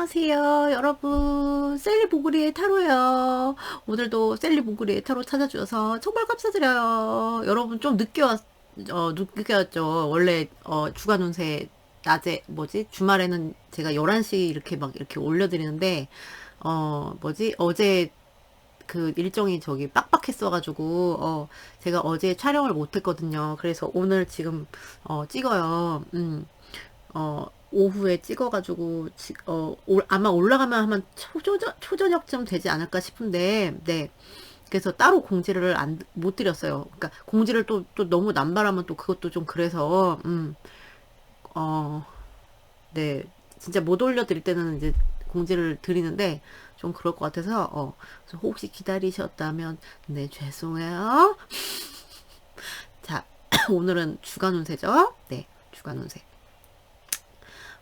안녕하세요, 여러분. 셀리 보그리의 타로예요. 오늘도 셀리 보그리의 타로 찾아주셔서 정말 감사드려요. 여러분 좀 늦게 왔죠. 원래 주간 운세 낮에 주말에는 제가 11시 이렇게 막 이렇게 올려드리는데 어제 그 일정이 저기 빡빡했어가지고 제가 어제 촬영을 못했거든요. 그래서 오늘 지금 찍어요. 오후에 찍어가지고, 아마 올라가면 아마 초저녁쯤 되지 않을까 싶은데, 네. 그래서 따로 공지를 못 드렸어요. 그러니까 공지를 또 너무 남발하면 또 그것도 좀 그래서, 어, 네. 진짜 못 올려드릴 때는 이제 공지를 드리는데, 좀 그럴 것 같아서, 그래서 혹시 기다리셨다면, 네, 죄송해요. 자, 오늘은 주간 운세죠? 네, 주간 운세.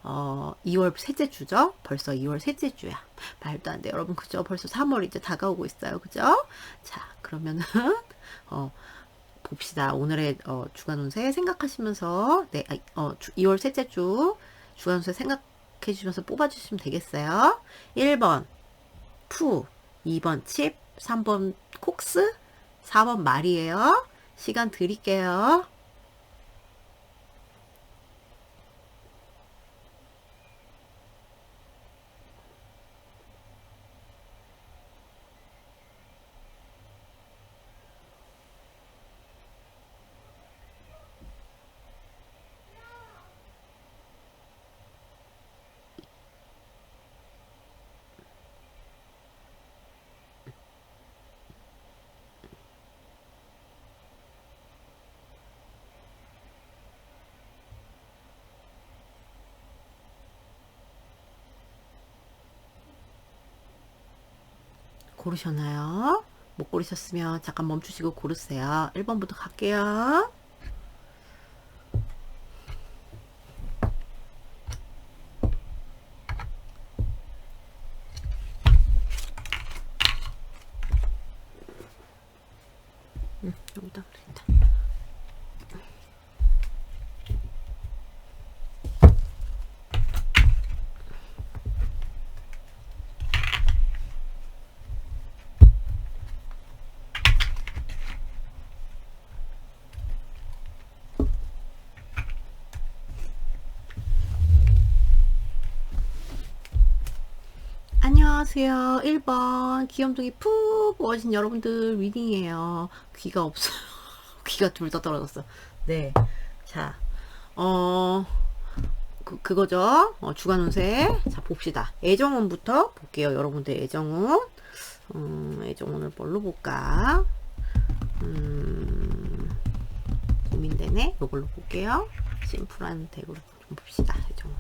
2월 셋째 주죠? 벌써 2월 셋째 주야. 말도 안 돼. 여러분, 그죠? 벌써 3월 이제 다가오고 있어요. 그죠? 자, 그러면은, 어, 봅시다. 오늘의, 주간 운세 생각하시면서, 네, 2월 셋째 주, 주간 운세 생각해 주시면서 뽑아주시면 되겠어요. 1번, 푸, 2번 칩, 3번 콕스, 4번 말이에요. 시간 드릴게요. 고르셨나요? 못 고르셨으면 잠깐 멈추시고 고르세요. 1번부터 갈게요. 여기다 그랬다. 안녕하세요. 1번 귀염둥이 푹 오신 여러분들 리딩이에요. 귀가 없어요. 귀가 둘 다 떨어졌어. 네. 자, 어, 그거죠. 주간 운세. 자, 봅시다. 애정운부터 볼게요. 여러분들 애정운. 애정운을 뭘로 볼까? 고민되네. 이걸로 볼게요. 심플한 덱으로 좀 봅시다. 애정운.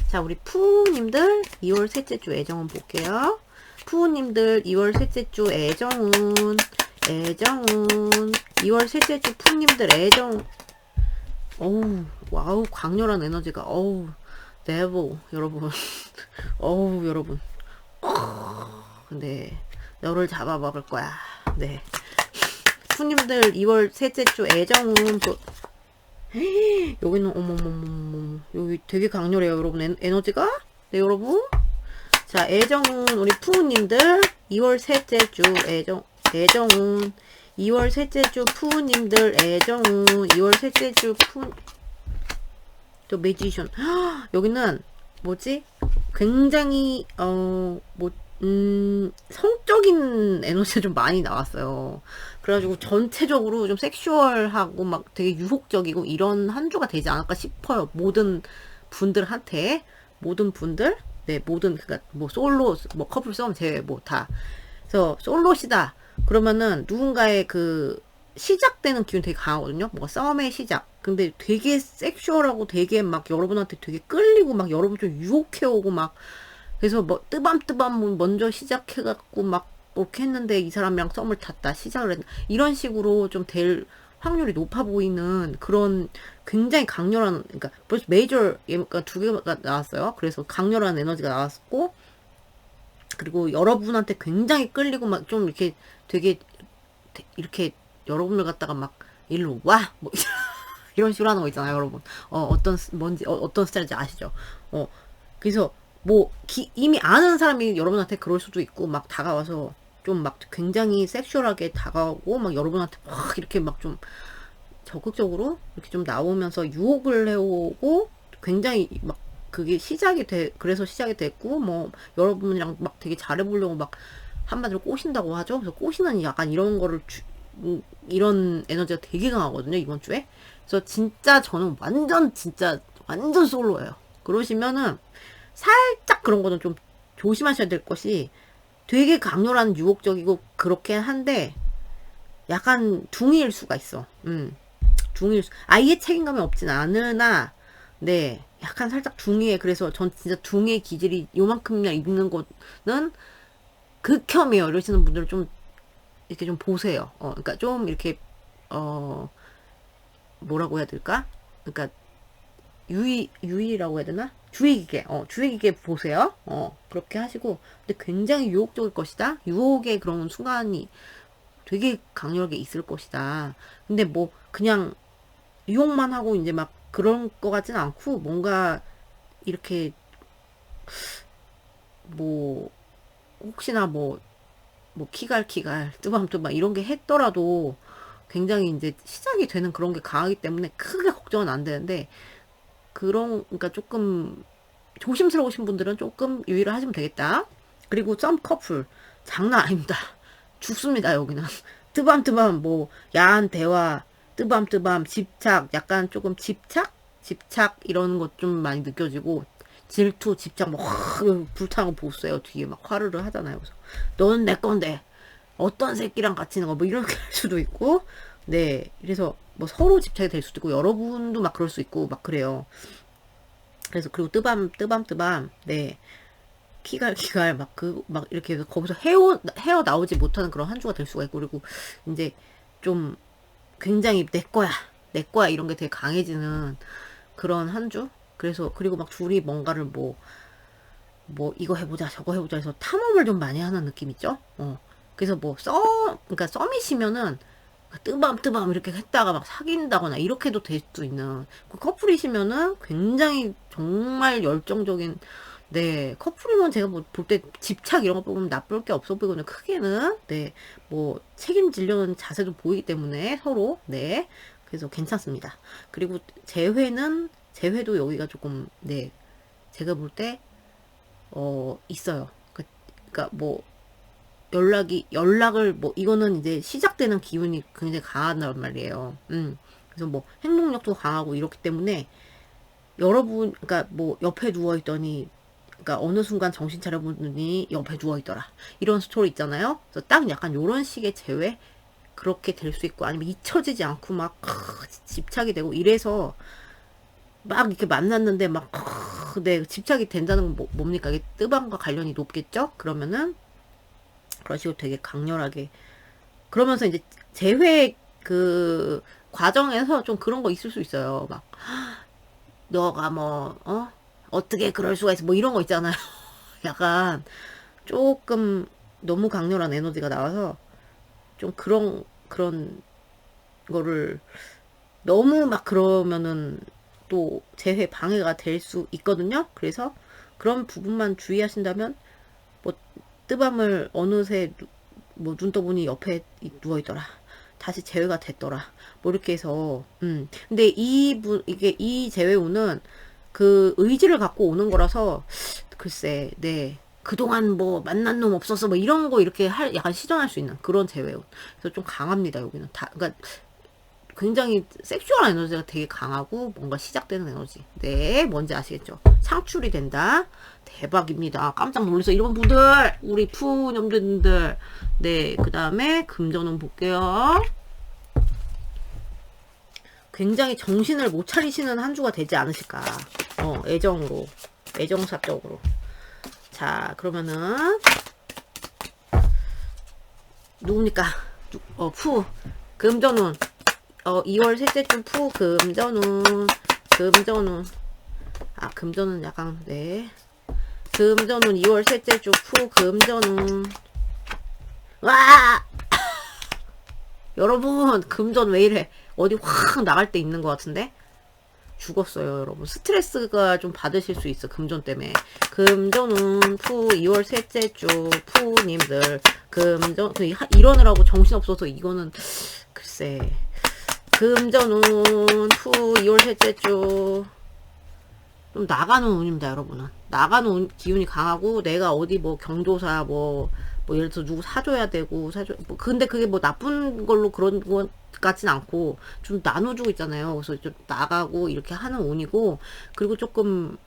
자, 우리 푸우님들 2월 셋째 주 애정운 볼게요. 푸우님들 2월 셋째 주 애정운 2월 셋째 주 푸우님들 애정. 어우, 와우, 강렬한 에너지가. 어우, 네버 여러분. 어우, 여러분. 근데 너를 잡아먹을 거야. 네. 푸님들 2월 셋째 주 애정운 여기는 어머머머머, 여기 되게 강렬해요 여러분. 에너지가. 네 여러분. 자, 애정운 우리 푸우님들 2월 셋째 주 애정운 2월 셋째 주 푸우님들 애정운 2월 셋째 주 또 매지션. 여기는 뭐지? 굉장히 성적인 에너지가 좀 많이 나왔어요. 그래가지고 전체적으로 좀 섹슈얼하고 막 되게 유혹적이고 이런 한 주가 되지 않을까 싶어요. 모든 분들한테. 모든 분들. 네, 그니까 뭐 솔로, 뭐 커플 썸 제외 뭐 다. 그래서 솔로시다. 그러면은 누군가의 그 시작되는 기운이 되게 강하거든요. 뭔가 썸의 시작. 근데 되게 섹슈얼하고 되게 막 여러분한테 되게 끌리고 막 여러분 좀 유혹해오고 막. 그래서 뭐 뜨밤뜨밤 먼저 시작해갖고 막 이렇게 했는데 이 사람이랑 썸을 탔다 시작을 했다 이런 식으로 좀 될 확률이 높아 보이는 그런 굉장히 강렬한, 그러니까 벌써 메이저 그러니까 두 개가 나왔어요. 그래서 강렬한 에너지가 나왔고, 그리고 여러분한테 굉장히 끌리고 막 좀 이렇게 되게 이렇게 여러분을 갖다가 막 일로 와 뭐 이런 식으로 하는 거 있잖아요, 여러분. 어떤 뭔지 어떤 스타일인지 아시죠? 그래서 뭐 이미 아는 사람이 여러분한테 그럴 수도 있고 막 다가와서 좀 막 굉장히 섹슈얼하게 다가오고 막 여러분한테 막 이렇게 막 좀 적극적으로 이렇게 좀 나오면서 유혹을 해오고 굉장히 막 그게 그래서 시작이 됐고 뭐 여러분이랑 막 되게 잘해보려고 막 한마디로 꼬신다고 하죠. 그래서 꼬시는 약간 이런 거를 이런 에너지가 되게 강하거든요, 이번 주에. 그래서 진짜 저는 진짜 완전 솔로예요. 그러시면은 살짝 그런 거는 좀 조심하셔야 될 것이 되게 강렬한 유혹적이고 그렇긴 한데 약간 둥이일 수가 있어. 아예 책임감이 없진 않으나 네 약간 살짝 둥이에 그래서 전 진짜 둥이의 기질이 요만큼이나 있는 거는 극혐이에요. 이러시는 분들은 좀 이렇게 좀 보세요. 그러니까 좀 이렇게 뭐라고 해야 될까? 그러니까 유의라고 해야 되나? 주의 깊게 보세요. 그렇게 하시고, 근데 굉장히 유혹적일 것이다. 유혹의 그런 순간이 되게 강렬하게 있을 것이다. 근데 뭐, 그냥 유혹만 하고 이제 막 그런 거 같진 않고, 뭔가 이렇게, 뭐, 혹시나 뭐, 키갈키갈, 뜨밤뜨밤 이런 게 했더라도 굉장히 이제 시작이 되는 그런 게 강하기 때문에 크게 걱정은 안 되는데, 그러니까 조금 조심스러우신 분들은 조금 유의를 하시면 되겠다. 그리고 썸 커플 장난 아닙니다. 죽습니다 여기는. 뜨밤뜨밤 뭐 야한 대화, 뜨밤뜨밤 집착, 약간 조금 집착 이런 것 좀 많이 느껴지고 질투, 집착 막 불타는 거 보세요. 뒤에 막 화르르 하잖아요. 그래서 너는 내 건데 어떤 새끼랑 같이 있는 거 뭐 이렇게 할 수도 있고 네 그래서 뭐 서로 집착이 될 수도 있고 여러분도 막 그럴 수 있고 막 그래요. 그래서 그리고 뜨밤 네 키갈 막 이렇게 해서 거기서 헤어 나오지 못하는 그런 한 주가 될 수가 있고 그리고 이제 좀 굉장히 내 거야 이런 게 되게 강해지는 그런 한 주. 그래서 그리고 막 둘이 뭔가를 뭐 이거 해보자 저거 해보자 해서 탐험을 좀 많이 하는 느낌 있죠. 그래서 그러니까 썸이시면은 뜨밤 이렇게 했다가 막 사귄다거나 이렇게도 될 수 있는 그 커플이시면은 굉장히 정말 열정적인 네 커플이면 제가 뭐 볼 때 집착 이런 거 보면 나쁠 게 없어 보이거든요. 크게는 네 뭐 책임지려는 자세도 보이기 때문에 서로 네 그래서 괜찮습니다. 그리고 재회도 여기가 조금 네 제가 볼 때 있어요. 그러니까 뭐 연락을 뭐 이거는 이제 시작되는 기운이 굉장히 강하단 말이에요. 그래서 뭐 행동력도 강하고 이렇기 때문에 여러분 그러니까 뭐 옆에 누워 있더니 그러니까 어느 순간 정신 차려보더니 옆에 누워 있더라. 이런 스토리 있잖아요. 그래서 딱 약간 요런 식의 재회 그렇게 될 수 있고 아니면 잊혀지지 않고 막 집착이 되고 이래서 막 이렇게 만났는데 막 네, 집착이 된다는 건 뭡니까? 이게 뜨밤과 관련이 높겠죠? 그러면은 그런 식으로 되게 강렬하게 그러면서 이제 재회 그 과정에서 좀 그런 거 있을 수 있어요. 막 너가 어떻게 그럴 수가 있어 뭐 이런 거 있잖아요. 약간 조금 너무 강렬한 에너지가 나와서 좀 그런 거를 너무 막 그러면은 또 재회 방해가 될 수 있거든요. 그래서 그런 부분만 주의하신다면 뭐 뜨밤을 어느새 뭐 눈 떠보니 옆에 누워 있더라. 다시 재회가 됐더라. 뭐 이렇게 해서 근데 이게 이 재회운은 그 의지를 갖고 오는 거라서 글쎄 네 그동안 뭐 만난 놈 없었어 뭐 이런 거 이렇게 약간 시전할 수 있는 그런 재회운. 그래서 좀 강합니다 여기는 그러니까 굉장히 섹슈얼한 에너지가 되게 강하고 뭔가 시작되는 에너지. 네, 뭔지 아시겠죠? 창출이 된다. 대박입니다. 깜짝 놀라서 이런 분들, 우리 푸념들들. 네, 그 다음에 금전운 볼게요. 굉장히 정신을 못 차리시는 한 주가 되지 않으실까. 애정사적으로. 자, 그러면은 누굽니까? 금전운. 2월 셋째 주 금전운. 금전은 약간, 네. 금전운 2월 셋째 주 금전운. 와! 여러분, 금전 왜 이래? 어디 확 나갈 때 있는 것 같은데? 죽었어요, 여러분. 스트레스가 좀 받으실 수 있어, 금전 때문에. 금전운 푸 2월 셋째 주 푸님들 금전 이러느라고 정신없어서 이거는 글쎄 금전운 푸 2월 셋째 주 좀 나가는 운입니다, 여러분은. 나가는 기운이 강하고, 내가 어디 뭐 경조사 뭐 예를 들어서 누구 사줘야 되고 뭐 근데 그게 뭐 나쁜 걸로 그런 것 같진 않고 좀 나눠주고 있잖아요. 그래서 좀 나가고 이렇게 하는 운이고, 그리고 조금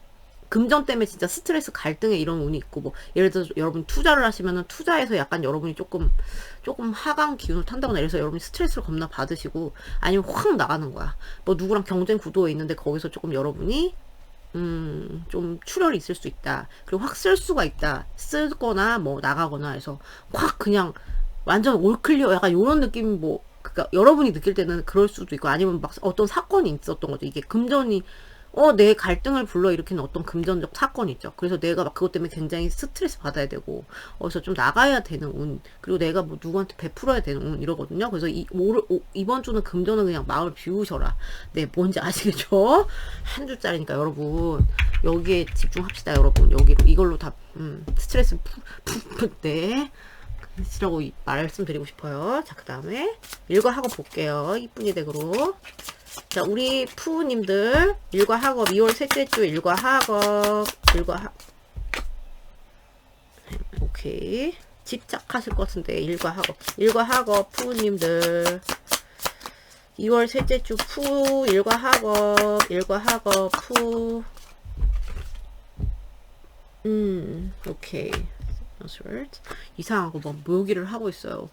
금전 때문에 진짜 스트레스 갈등에 이런 운이 있고, 뭐 예를 들어서 여러분 투자를 하시면은 투자에서 약간 여러분이 조금 하강 기운을 탄다거나 이래서 여러분이 스트레스를 겁나 받으시고, 아니면 확 나가는 거야. 뭐 누구랑 경쟁 구도에 있는데 거기서 조금 여러분이 좀 출혈이 있을 수 있다. 그리고 확 쓸 수가 있다. 쓰거나 뭐 나가거나 해서 확 그냥 완전 올클리어 약간 요런 느낌. 뭐 그니까 여러분이 느낄 때는 그럴 수도 있고, 아니면 막 어떤 사건이 있었던 거죠. 이게 금전이 내 갈등을 불러일으키는 어떤 금전적 사건이 있죠. 그래서 내가 막 그것 때문에 굉장히 스트레스 받아야 되고, 어디서 좀 나가야 되는 운, 그리고 내가 뭐 누구한테 베풀어야 되는 운, 이러거든요. 그래서 이번 주는 금전은 그냥 마음을 비우셔라. 네, 뭔지 아시겠죠? 한 주짜리니까 여러분, 여기에 집중합시다, 여러분. 여기로, 이걸로 다, 스트레스 네. 라고 말씀드리고 싶어요. 자, 그 다음에 일과하고 볼게요. 이쁜이 댁으로. 자, 우리 푸우님들 일과 학업 2월 셋째 주 일과 학업 오케이. 집착하실 것 같은데 일과 학업 푸우님들 2월 셋째 주 푸 일과 학업 푸 오케이. 이상하고 뭐 묘기를 하고 있어요.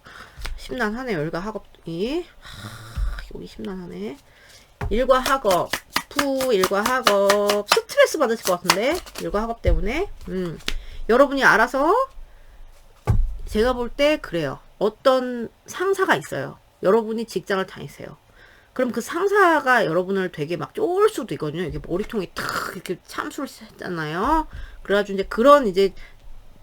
심란하네요. 일과 학업이 여기 심란하네. 일과 학업 푸 일과 학업 스트레스 받으실 것 같은데, 일과 학업 때문에. 여러분이 알아서, 제가 볼 때 그래요. 어떤 상사가 있어요. 여러분이 직장을 다니세요. 그럼 그 상사가 여러분을 되게 막 쫄 수도 있거든요. 이게 머리통이 탁 이렇게 참수를 했잖아요. 그래가지고 이제 그런 이제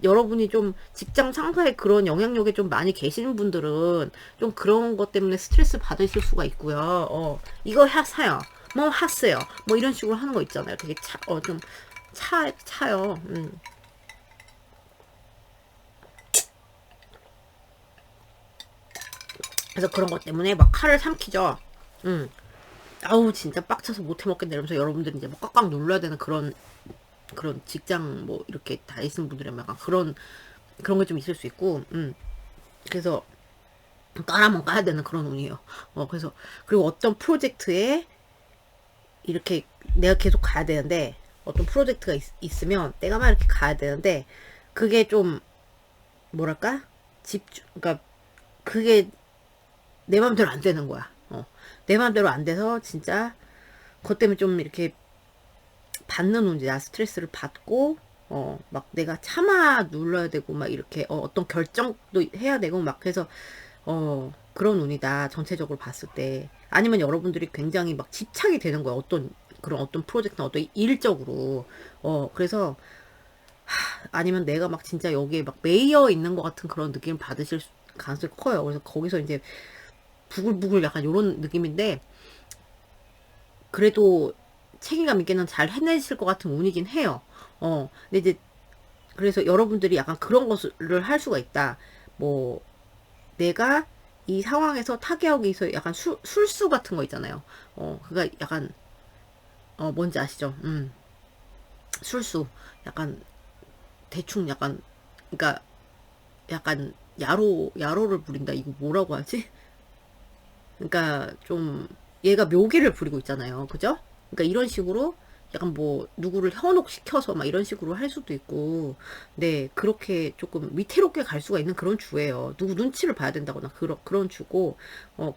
여러분이 좀 직장 상사의 그런 영향력에 좀 많이 계시는 분들은 좀 그런 것 때문에 스트레스 받으실 수가 있고요. 이거 사요. 뭐 하세요. 뭐 이런 식으로 하는 거 있잖아요. 되게 차요. 그래서 그런 것 때문에 막 칼을 삼키죠. 아우 진짜 빡쳐서 못해 먹겠네 이러면서 여러분들이 이제 뭐 꽉꽉 눌러야 되는 그런 직장 뭐 이렇게 다니시는 분들이면 약간 그런 게 좀 있을 수 있고, 그래서 까라면 까야 되는 그런 운이에요. 그래서 그리고 어떤 프로젝트에 이렇게 내가 계속 가야 되는데, 어떤 프로젝트가 있으면 내가 막 이렇게 가야 되는데, 그게 좀 뭐랄까 그러니까 그게 내 맘대로 안 되는 거야. 내 맘대로 안 돼서 진짜 그것 때문에 좀 이렇게 받는 운이야. 스트레스를 받고, 막 내가 참아 눌러야 되고, 막 이렇게, 어떤 결정도 해야 되고, 막 해서, 그런 운이다. 전체적으로 봤을 때. 아니면 여러분들이 굉장히 막 집착이 되는 거야. 어떤 프로젝트나 어떤 일적으로. 그래서, 아니면 내가 막 진짜 여기에 막 매여 있는 것 같은 그런 느낌을 받으실 가능성이 커요. 그래서 거기서 이제 부글부글 약간 요런 느낌인데, 그래도 책임감 있게는 잘 해내실 것 같은 운이긴 해요. 근데 이제, 그래서 여러분들이 약간 그런 것을 할 수가 있다. 뭐, 내가 이 상황에서 타개하기 위해서 약간 술수 같은 거 있잖아요. 그가 약간, 뭔지 아시죠? 술수. 약간, 대충 약간, 그니까, 약간, 야로를 부린다. 이거 뭐라고 하지? 그러니까 좀 얘가 묘기를 부리고 있잖아요. 그죠? 그러니까 이런 식으로 약간 뭐 누구를 현혹시켜서 막 이런 식으로 할 수도 있고, 네, 그렇게 조금 위태롭게 갈 수가 있는 그런 주예요. 누구 눈치를 봐야 된다거나 그런 주고,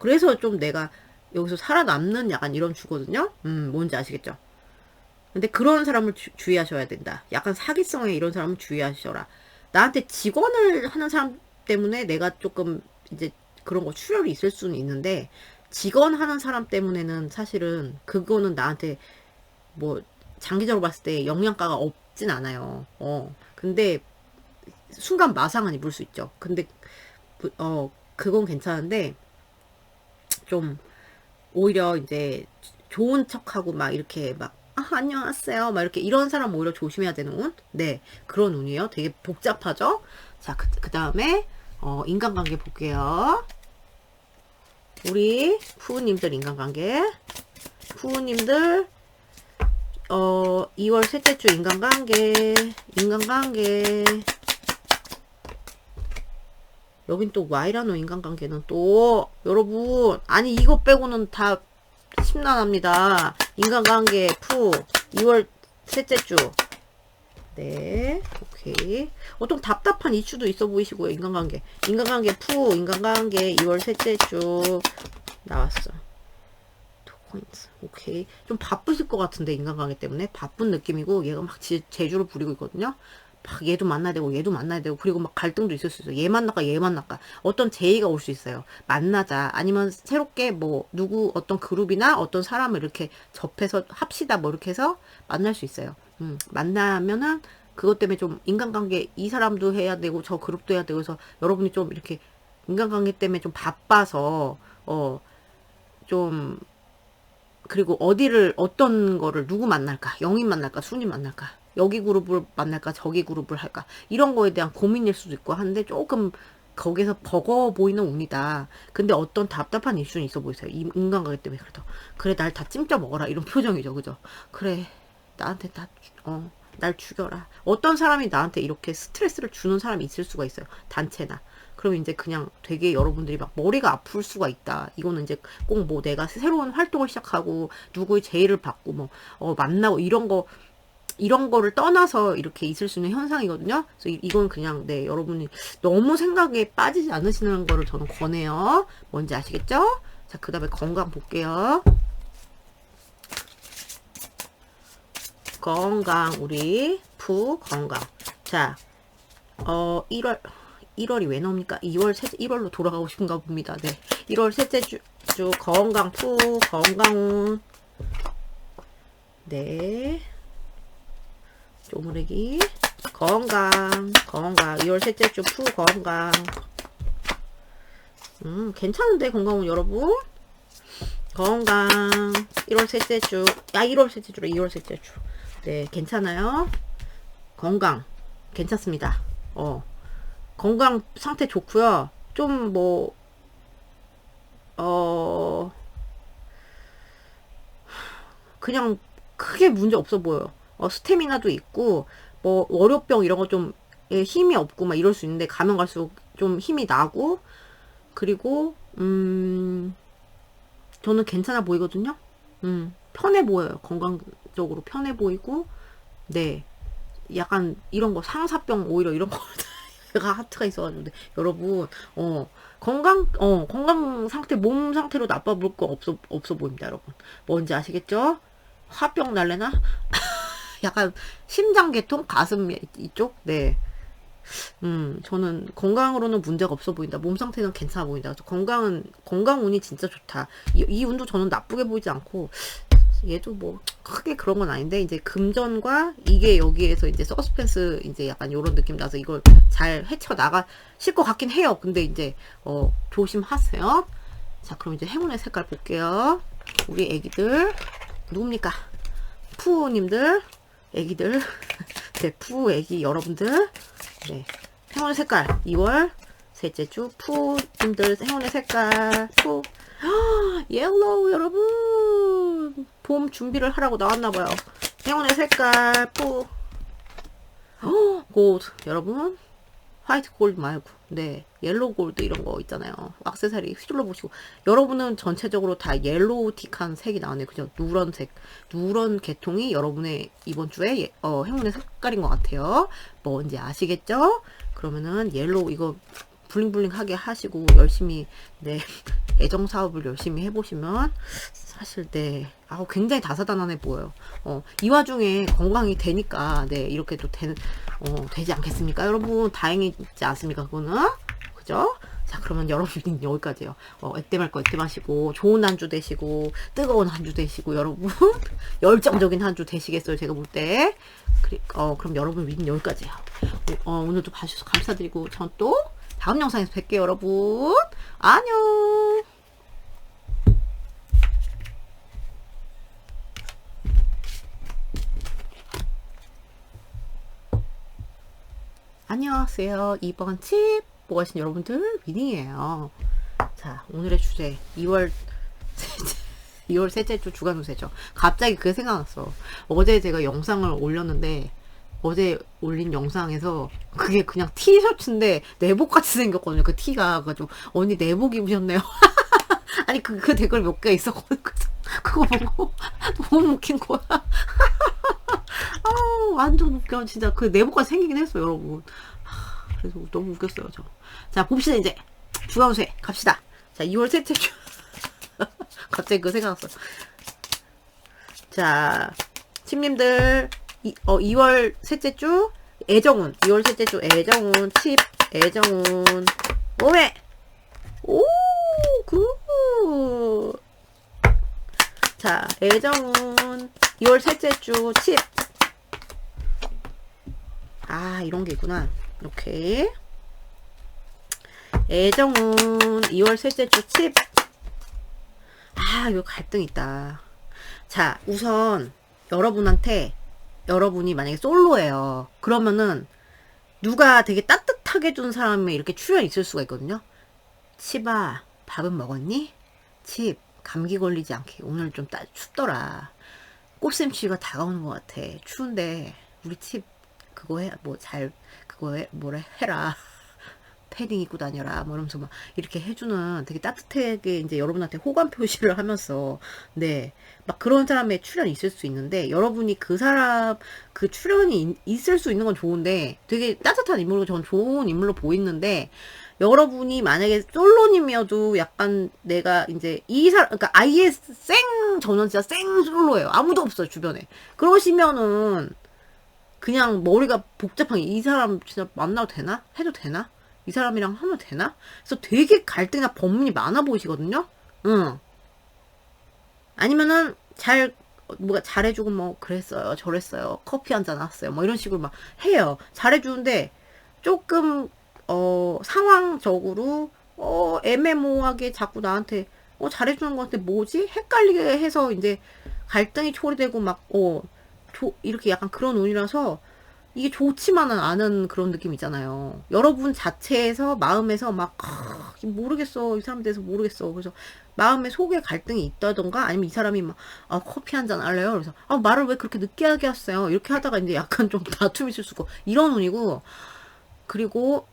그래서 좀 내가 여기서 살아남는 약간 이런 주거든요. 뭔지 아시겠죠? 근데 그런 사람을 주의하셔야 된다. 약간 사기성의 이런 사람은 주의하셔라. 나한테 직원을 하는 사람 때문에 내가 조금 이제 그런 거 출혈이 있을 수는 있는데, 직원 하는 사람 때문에는 사실은 그거는 나한테 뭐 장기적으로 봤을 때 영양가가 없진 않아요. 근데 순간 마상은 입을 수 있죠. 근데 그건 괜찮은데, 좀 오히려 이제 좋은 척하고 막 이렇게 막 안녕하세요 막 이렇게 이런 사람 오히려 조심해야 되는 운. 네, 그런 운이에요. 되게 복잡하죠. 자, 그 다음에 인간관계 볼게요. 우리 푸우님들 인간관계. 푸우님들 2월 셋째 주 인간관계. 여긴 또 Y라노 인간관계는 또 여러분, 아니 이거 빼고는 다 심란합니다. 인간관계 푸 2월 셋째 주. 네, 오케이. 어떤 답답한 이슈도 있어 보이시고요. 인간관계 푸 인간관계 2월 셋째 주 나왔어. 포인트. 오케이. 좀 바쁘실 것 같은데 인간관계 때문에 바쁜 느낌이고, 얘가 막 재주를 부리고 있거든요. 막 얘도 만나야 되고 얘도 만나야 되고, 그리고 막 갈등도 있을 수 있어요. 얘 만날까 어떤 제의가 올 수 있어요. 만나자, 아니면 새롭게 뭐 누구 어떤 그룹이나 어떤 사람을 이렇게 접해서 합시다 뭐 이렇게 해서 만날 수 있어요. 만나면은 그것 때문에 좀 인간관계, 이 사람도 해야 되고 저 그룹도 해야 되고 해서 여러분이 좀 이렇게 인간관계 때문에 좀 바빠서 좀, 그리고 어떤 거를 누구 만날까? 영인 만날까? 순인 만날까? 여기 그룹을 만날까? 저기 그룹을 할까? 이런 거에 대한 고민일 수도 있고 하는데, 조금 거기서 버거워 보이는 운이다. 근데 어떤 답답한 이슈는 있어 보이세요. 이 인간관계 때문에. 그래 날 다 찜쪄 먹어라 이런 표정이죠. 그죠? 그래 나한테 날 죽여라. 어떤 사람이 나한테 이렇게 스트레스를 주는 사람이 있을 수가 있어요. 단체나. 그럼 이제 그냥 되게 여러분들이 막 머리가 아플 수가 있다. 이거는 이제 꼭 뭐 내가 새로운 활동을 시작하고 누구의 제의를 받고 뭐 만나고 이런 거를 떠나서 이렇게 있을 수 있는 현상이거든요. 그래서 이건 그냥 네, 여러분이 너무 생각에 빠지지 않으시는 거를 저는 권해요. 뭔지 아시겠죠? 자, 그 다음에 건강 볼게요. 건강, 우리 푸 건강. 자, 1월이 왜 나옵니까? 1월로 돌아가고 싶은가 봅니다. 네. 1월 셋째 주 건강 푸 건강. 네. 쪼무레기 건강 2월 셋째 주 푸 건강. 괜찮은데 건강은 여러분. 건강 1월 셋째 주 1월 셋째 주로 2월 셋째 주. 네, 괜찮아요. 건강 괜찮습니다. 건강 상태 좋고요. 좀 그냥 크게 문제 없어 보여요. 스태미나도 있고 뭐 월요병 이런 거 좀 힘이 없고 막 이럴 수 있는데, 가면 갈수록 좀 힘이 나고, 그리고 저는 괜찮아 보이거든요. 편해 보여요. 건강적으로 편해 보이고. 네, 약간 이런 거 상사병 오히려 이런 거 제가 하트가 있어가지고. 네. 여러분 건강 상태, 몸 상태로 나빠 볼 거 없어 보입니다. 여러분 뭔지 아시겠죠? 화병 날래나? 약간 심장계통, 가슴 이쪽. 네. 저는 건강으로는 문제가 없어 보인다. 몸 상태는 괜찮아 보인다. 건강 운이 진짜 좋다. 이 운도 저는 나쁘게 보이지 않고, 얘도 뭐 크게 그런 건 아닌데, 이제 금전과 이게 여기에서 이제 서스펜스 이제 약간 요런 느낌 나서 이걸 잘 헤쳐 나가실 것 같긴 해요. 근데 이제 조심하세요. 자, 그럼 이제 행운의 색깔 볼게요. 우리 애기들 누굽니까? 푸우님들 애기들. 네, 푸우 애기 여러분들. 네, 행운의 색깔 2월 셋째 주 푸우님들 행운의 색깔 푸. 옐로우. 여러분 봄 준비를 하라고 나왔나봐요. 행운의 색깔 푸. 골드. 여러분 화이트 골드 말고, 네, 옐로우 골드 이런 거 있잖아요. 액세서리 휘둘러 보시고. 여러분은 전체적으로 다 옐로우틱한 색이 나오네요. 그죠? 누런색, 누런 계통이 여러분의 이번 주에 행운의 색깔인 것 같아요. 뭔지 아시겠죠? 그러면은 옐로우 이거 블링블링하게 하시고 열심히, 네, 애정 사업을 열심히 해보시면 사실, 네, 굉장히 다사다난해 보여요. 이 와중에 건강이 되니까, 네, 이렇게 또 되지 않겠습니까? 여러분 다행이지 않습니까? 그거는. 그죠? 자, 그러면 여러분 여기까지요. 액땜할 거 액땜하시고, 좋은 한 주 되시고, 뜨거운 한 주 되시고, 여러분 열정적인 한 주 되시겠어요? 제가 볼 때. 그럼 여러분 리딩 여기까지요. 오늘도 봐주셔서 감사드리고, 전 또 다음 영상에서 뵐게요. 여러분 안녕. 안녕하세요. 이번 칩 보고 계신 여러분들 미니예요. 자, 오늘의 주제 2월 셋째, 2월 셋째 주 주간 운세죠. 갑자기 그게 생각났어. 어제 제가 영상을 올렸는데 어제 올린 영상에서 그게 그냥 티셔츠인데 내복같이 생겼거든요. 그 티가 가지고 언니 내복 입으셨네요. 아니 그 댓글 몇 개 있었거든. 그래서 그거 보고 너무 웃긴 거야. 완전 웃겨. 진짜 그 내복까지 생기긴 했어 여러분. 그래서 너무 웃겼어요 저. 자, 봅시다. 이제 주간운세 갑시다. 자, 2월 셋째 주. 갑자기 그 생각났어. 자, 침님들 2월 셋째 주 애정운, 2월 셋째 주 애정운, 칩 애정운 오메. 오, 굿. 자, 애정운 2월 셋째 주 칩. 아, 이런 게 있구나. 오케이. 애정운 2월 셋째 주 칩. 아, 이거 갈등 있다. 자, 우선 여러분한테, 여러분이 만약에 솔로예요. 그러면은 누가 되게 따뜻하게 준 사람이 이렇게 출연 있을 수가 있거든요. 칩아, 밥은 먹었니? 칩, 감기 걸리지 않게 오늘 좀 춥더라. 꽃샘추위가 다가오는 것 같아. 추운데 우리 칩 그거 해, 뭐 잘 그거 해, 뭐래 해라. 패딩 입고 다녀라. 뭐 이러면서 막 이렇게 해주는 되게 따뜻하게 이제 여러분한테 호감 표시를 하면서 네, 막 그런 사람의 출연이 있을 수 있는데 여러분이 그 사람 그 출연이 있을 수 있는 건 좋은데 되게 따뜻한 인물로 전 좋은 인물로 보이는데 여러분이 만약에 솔로님이어도 약간 내가 이제 이 사람 그러니까 아예 저는 진짜 생 솔로예요. 아무도 없어요 주변에. 그러시면은 그냥 머리가 복잡한 이 사람 진짜 만나도 되나? 해도 되나? 이 사람이랑 하면 되나? 그래서 되게 갈등이나 법문이 많아 보이시거든요? 응. 아니면은 뭐가 잘해주고 뭐 그랬어요. 저랬어요. 커피 한잔 왔어요. 뭐 이런 식으로 막 해요. 잘해주는데 조금, 상황적으로, 애매모호하게 자꾸 나한테, 잘해주는 것 같아. 뭐지? 헷갈리게 해서 이제 갈등이 초래되고 막, 이렇게 약간 그런 운이라서 이게 좋지만은 않은 그런 느낌 있잖아요. 여러분 자체에서 마음에서 막 모르겠어. 이 사람 대해서 모르겠어. 그래서 마음에 속에 갈등이 있다던가 아니면 이 사람이 막 커피 한잔 할래요? 그래서 말을 왜 그렇게 느끼하게 했어요? 이렇게 하다가 이제 약간 좀 다툼이 있을 수 있고 이런 운이고 그리고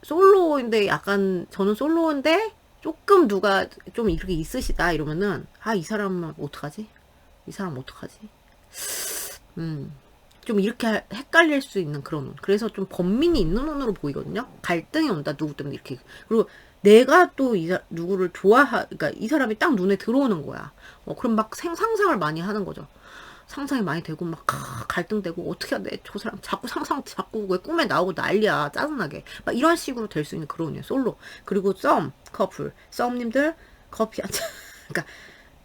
솔로인데 약간 저는 솔로인데 조금 누가 좀 이렇게 있으시다 이러면은 이 사람은 어떡하지? 이 사람 어떡하지? 좀 이렇게 헷갈릴 수 있는 그런 운. 그래서 좀 번민이 있는 운으로 보이거든요. 갈등이 온다, 누구 때문에 이렇게. 그리고 내가 또 누구를 그러니까 이 사람이 딱 눈에 들어오는 거야. 그럼 막 상상을 많이 하는 거죠. 상상이 많이 되고, 막, 갈등되고, 어떻게 해야 돼? 저 사람 자꾸 왜 꿈에 나오고 난리야. 짜증나게. 막 이런 식으로 될 수 있는 그런 운이에요. 솔로. 그리고 커플. 썸님들, 커피 한 잔. 그러니까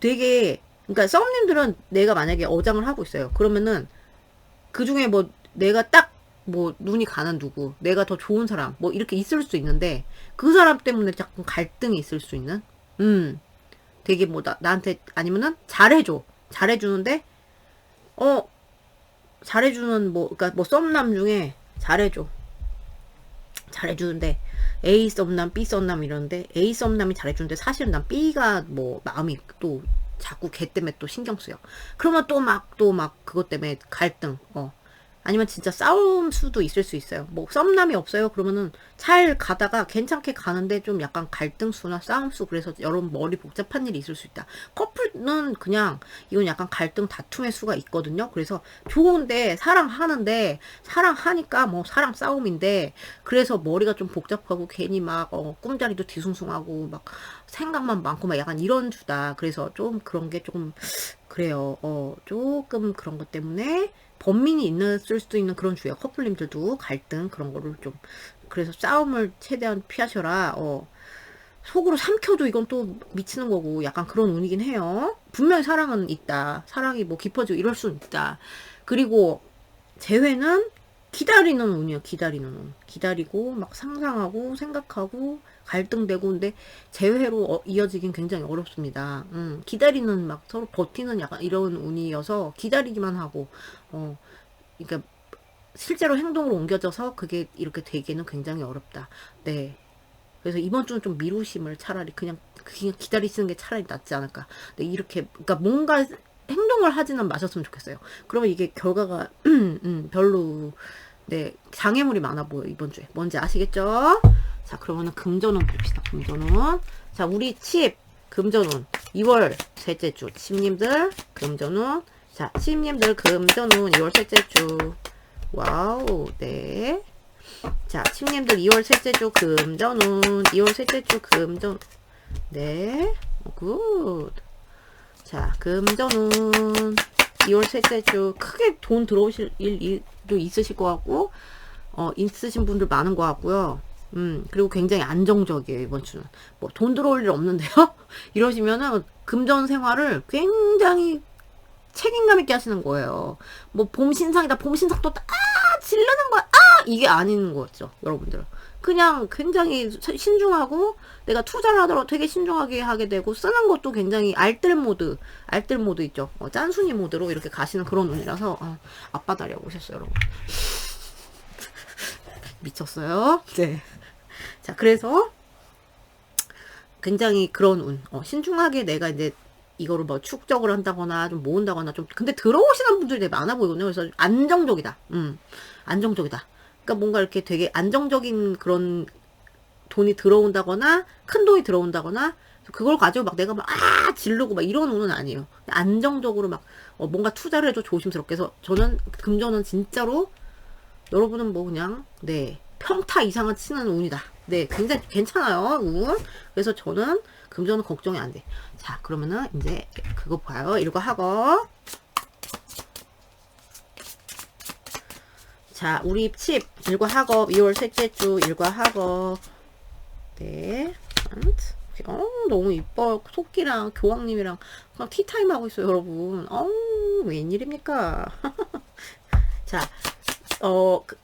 되게, 그러니까 썸님들은 내가 만약에 어장을 하고 있어요. 그러면은, 그 중에 뭐 내가 딱 뭐 눈이 가는 누구, 내가 더 좋은 사람 뭐 이렇게 있을 수 있는데 그 사람 때문에 자꾸 갈등이 있을 수 있는 되게 뭐 나한테 아니면은 잘해주는데 잘해주는 뭐 그러니까 뭐 썸남 중에 잘해주는데 A 썸남 B 썸남 이러는데 A 썸남이 잘해주는데 사실은 난 B가 뭐 마음이 또 자꾸 걔 때문에 또 신경 쓰여. 그러면 또 막 그것 때문에 갈등. 아니면 진짜 싸움 수도 있을 수 있어요. 뭐 썸남이 없어요. 그러면은 잘 가다가 괜찮게 가는데 좀 약간 갈등 수나 싸움 수 그래서 여러분 머리 복잡한 일이 있을 수 있다. 커플은 그냥 이건 약간 갈등 다툼의 수가 있거든요. 그래서 좋은데 사랑하니까 뭐 사랑 싸움인데 그래서 머리가 좀 복잡하고 괜히 막 꿈자리도 뒤숭숭하고 막 생각만 많고 막 약간 이런 주다. 그래서 좀 그런 게 조금 그래요. 조금 그런 것 때문에 번민이 있을 수도 있는 그런 주예요. 커플님들도 갈등 그런 거를 좀 그래서 싸움을 최대한 피하셔라. 속으로 삼켜도 이건 또 미치는 거고 약간 그런 운이긴 해요. 분명히 사랑은 있다. 사랑이 뭐 깊어지고 이럴 수는 있다. 그리고 재회는 기다리는 운이요. 기다리는 운. 기다리고 막 상상하고 생각하고 갈등되고 근데 재회로 이어지긴 굉장히 어렵습니다. 기다리는 막 서로 버티는 약간 이런 운이어서 기다리기만 하고 그러니까 실제로 행동으로 옮겨져서 그게 이렇게 되기는 굉장히 어렵다. 네. 그래서 이번 주는 좀 미루심을 차라리 그냥 기다리시는 게 차라리 낫지 않을까. 네, 이렇게, 그러니까 뭔가 행동을 하지는 마셨으면 좋겠어요. 그러면 이게 결과가, 별로, 네, 장애물이 많아 보여, 이번 주에. 뭔지 아시겠죠? 자, 그러면은 금전운 봅시다, 금전운. 자, 우리 칩, 금전운. 2월 셋째 주. 칩님들, 금전운. 자, 칩님들, 금전운. 2월 셋째 주. 와우, 네. 자, 칩님들 2월 셋째 주 금전운. 2월 셋째 주 금전. 네. 굿. 자, 금전운. 2월 셋째 주 크게 돈 들어오실 일도 있으실 것 같고, 있으신 분들 많은 것 같고요. 그리고 굉장히 안정적이에요, 이번 주는. 뭐, 돈 들어올 일 없는데요? 이러시면은, 금전 생활을 굉장히 책임감 있게 하시는 거예요. 뭐, 봄 신상이다, 봄 신상 또, 질르는 거야. 이게 아닌 거죠, 여러분들. 그냥 굉장히 신중하고, 내가 투자를 하더라도 되게 신중하게 하게 되고, 쓰는 것도 굉장히 알뜰 모드 있죠. 짠순이 모드로 이렇게 가시는 그런 운이라서, 앞바다리 오셨어요, 여러분. 미쳤어요. 네. 자, 그래서, 굉장히 그런 운. 신중하게 내가 이제, 이거를 뭐 축적을 한다거나 좀 모은다거나 좀 근데 들어오시는 분들이 되게 많아 보이거든요. 그래서 안정적이다. 안정적이다. 그러니까 뭔가 이렇게 되게 안정적인 그런 돈이 들어온다거나 큰 돈이 들어온다거나 그걸 가지고 막 내가 막 지르고 막 이런 운은 아니에요. 안정적으로 막 뭔가 투자를 해도 조심스럽게 해서 저는 금전은 진짜로 여러분은 뭐 그냥 네 평타 이상은 치는 운이다. 네 굉장히 괜찮아요 운. 그래서 저는 금전은 걱정이 안 돼. 자, 그러면은 이제 그거 봐요. 이거 하고. 자, 우리 칩 일과 학업 2월 셋째 주 일과 학업. 네. 너무 이뻐요. 토끼랑 교황님이랑 그냥 티타임 하고 있어요, 여러분. 웬일입니까? 자,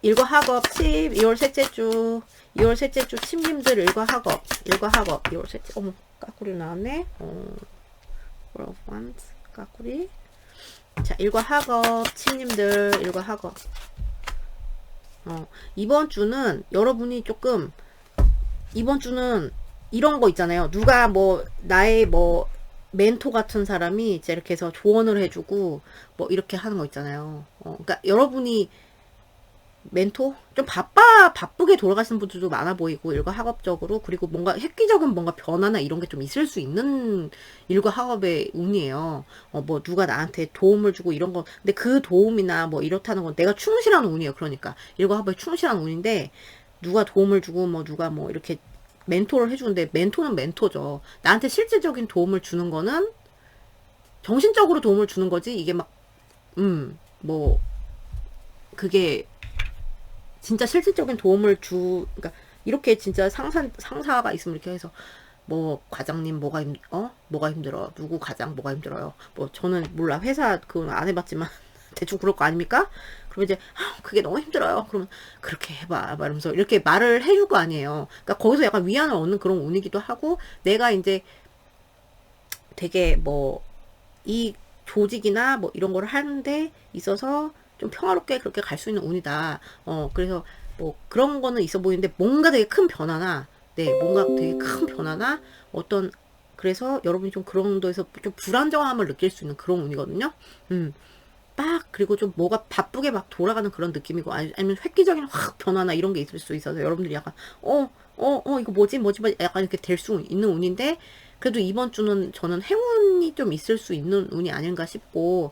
일과 학업 칩 2월 셋째 주 2월 셋째 주 칩님들 일과 학업 2월 셋째 어머 까꾸리 나왔네. 까꾸리. 자, 일과 학업 칩님들 일과 학업. 이번 주는 여러분이 조금 이번 주는 이런 거 있잖아요. 누가 뭐 나의 뭐 멘토 같은 사람이 이제 이렇게 해서 조언을 해주고 뭐 이렇게 하는 거 있잖아요. 그러니까 여러분이 멘토? 좀 바쁘게 돌아가시는 분들도 많아 보이고, 일과 학업적으로. 그리고 뭔가 획기적인 뭔가 변화나 이런 게 좀 있을 수 있는 일과 학업의 운이에요. 뭐 누가 나한테 도움을 주고 이런 거. 근데 그 도움이나 뭐 이렇다는 건 내가 충실한 운이에요. 그러니까. 일과 학업에 충실한 운인데, 누가 도움을 주고 뭐 누가 뭐 이렇게 멘토를 해주는데, 멘토는 멘토죠. 나한테 실질적인 도움을 주는 거는 정신적으로 도움을 주는 거지. 이게 막, 뭐, 그게, 진짜 실질적인 도움을 그러니까 이렇게 진짜 상사가 있으면 이렇게 해서 뭐 과장님 뭐가 힘들어 누구 과장 뭐가 힘들어요 뭐 저는 몰라 회사 그건 안 해봤지만 대충 그럴 거 아닙니까? 그러면 이제 그게 너무 힘들어요. 그러면 그렇게 해봐 말하면서 이렇게 말을 해줄 거 아니에요. 그러니까 거기서 약간 위안을 얻는 그런 운이기도 하고 내가 이제 되게 뭐 이 조직이나 뭐 이런 거를 하는데 있어서 좀 평화롭게 그렇게 갈 수 있는 운이다. 그래서 뭐 그런 거는 있어 보이는데 뭔가 되게 큰 변화나, 네, 뭔가 되게 큰 변화나 그래서 여러분이 좀 그런 데서 좀 불안정함을 느낄 수 있는 그런 운이거든요. 그리고 좀 뭐가 바쁘게 막 돌아가는 그런 느낌이고, 아니면 획기적인 확 변화나 이런 게 있을 수 있어서 여러분들이 약간, 이거 뭐지? 약간 이렇게 될 수 있는 운인데, 그래도 이번 주는 저는 행운이 좀 있을 수 있는 운이 아닌가 싶고,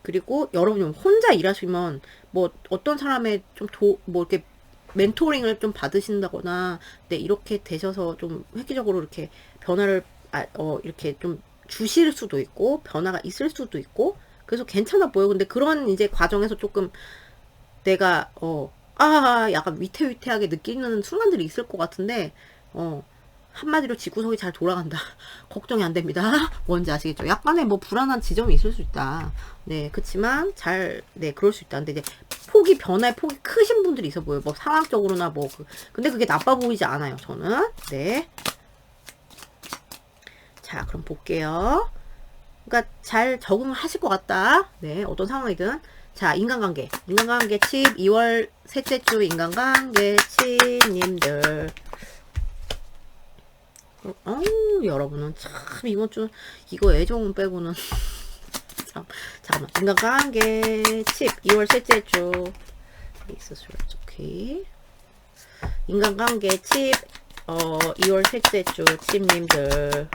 그리고 여러분이 혼자 일하시면 뭐 어떤 사람의 뭐 이렇게 멘토링을 좀 받으신다거나, 네, 이렇게 되셔서 좀 획기적으로 이렇게 변화를 이렇게 좀 주실 수도 있고 변화가 있을 수도 있고 그래서 괜찮아 보여. 근데 그런 이제 과정에서 조금 내가 약간 위태위태하게 느끼는 순간들이 있을 것 같은데 한마디로 지구석이 잘 돌아간다. 걱정이 안 됩니다. 뭔지 아시겠죠? 약간의 뭐 불안한 지점이 있을 수 있다. 네, 그렇지만 네, 그럴 수 있다. 근데 이제 변화의 폭이 크신 분들이 있어 보여요. 뭐 상황적으로나 뭐 근데 그게 나빠 보이지 않아요. 저는. 네. 자, 그럼 볼게요. 그러니까 잘 적응을 하실 것 같다. 네, 어떤 상황이든. 자, 인간관계. 인간관계 칩, 2월 셋째 주 인간관계 칩님들. 여러분은 참, 이번 주, 이거 애정 빼고는. 참, 잠깐만. 인간관계 칩, 2월 셋째 주. 오케이. 인간관계 칩, 2월 셋째 주 칩님들.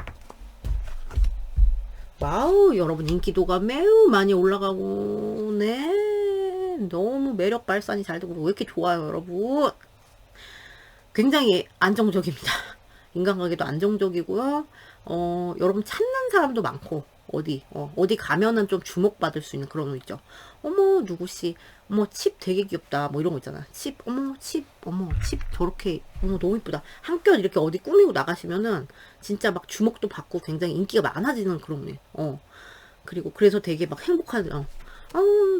와우, 여러분 인기도가 매우 많이 올라가고, 네. 너무 매력 발산이 잘 되고, 왜 이렇게 좋아요, 여러분? 굉장히 안정적입니다. 인간관계도 안정적이고요. 여러분 찾는 사람도 많고, 어디 가면은 좀 주목받을 수 있는 그런 거 있죠. 어머, 누구씨, 어머, 칩 되게 귀엽다. 뭐 이런 거 있잖아. 칩, 어머, 칩 저렇게, 어머, 너무 이쁘다. 한껏 이렇게 어디 꾸미고 나가시면은, 진짜 막 주목도 받고 굉장히 인기가 많아지는 그런 거. 그리고 그래서 되게 막 행복한,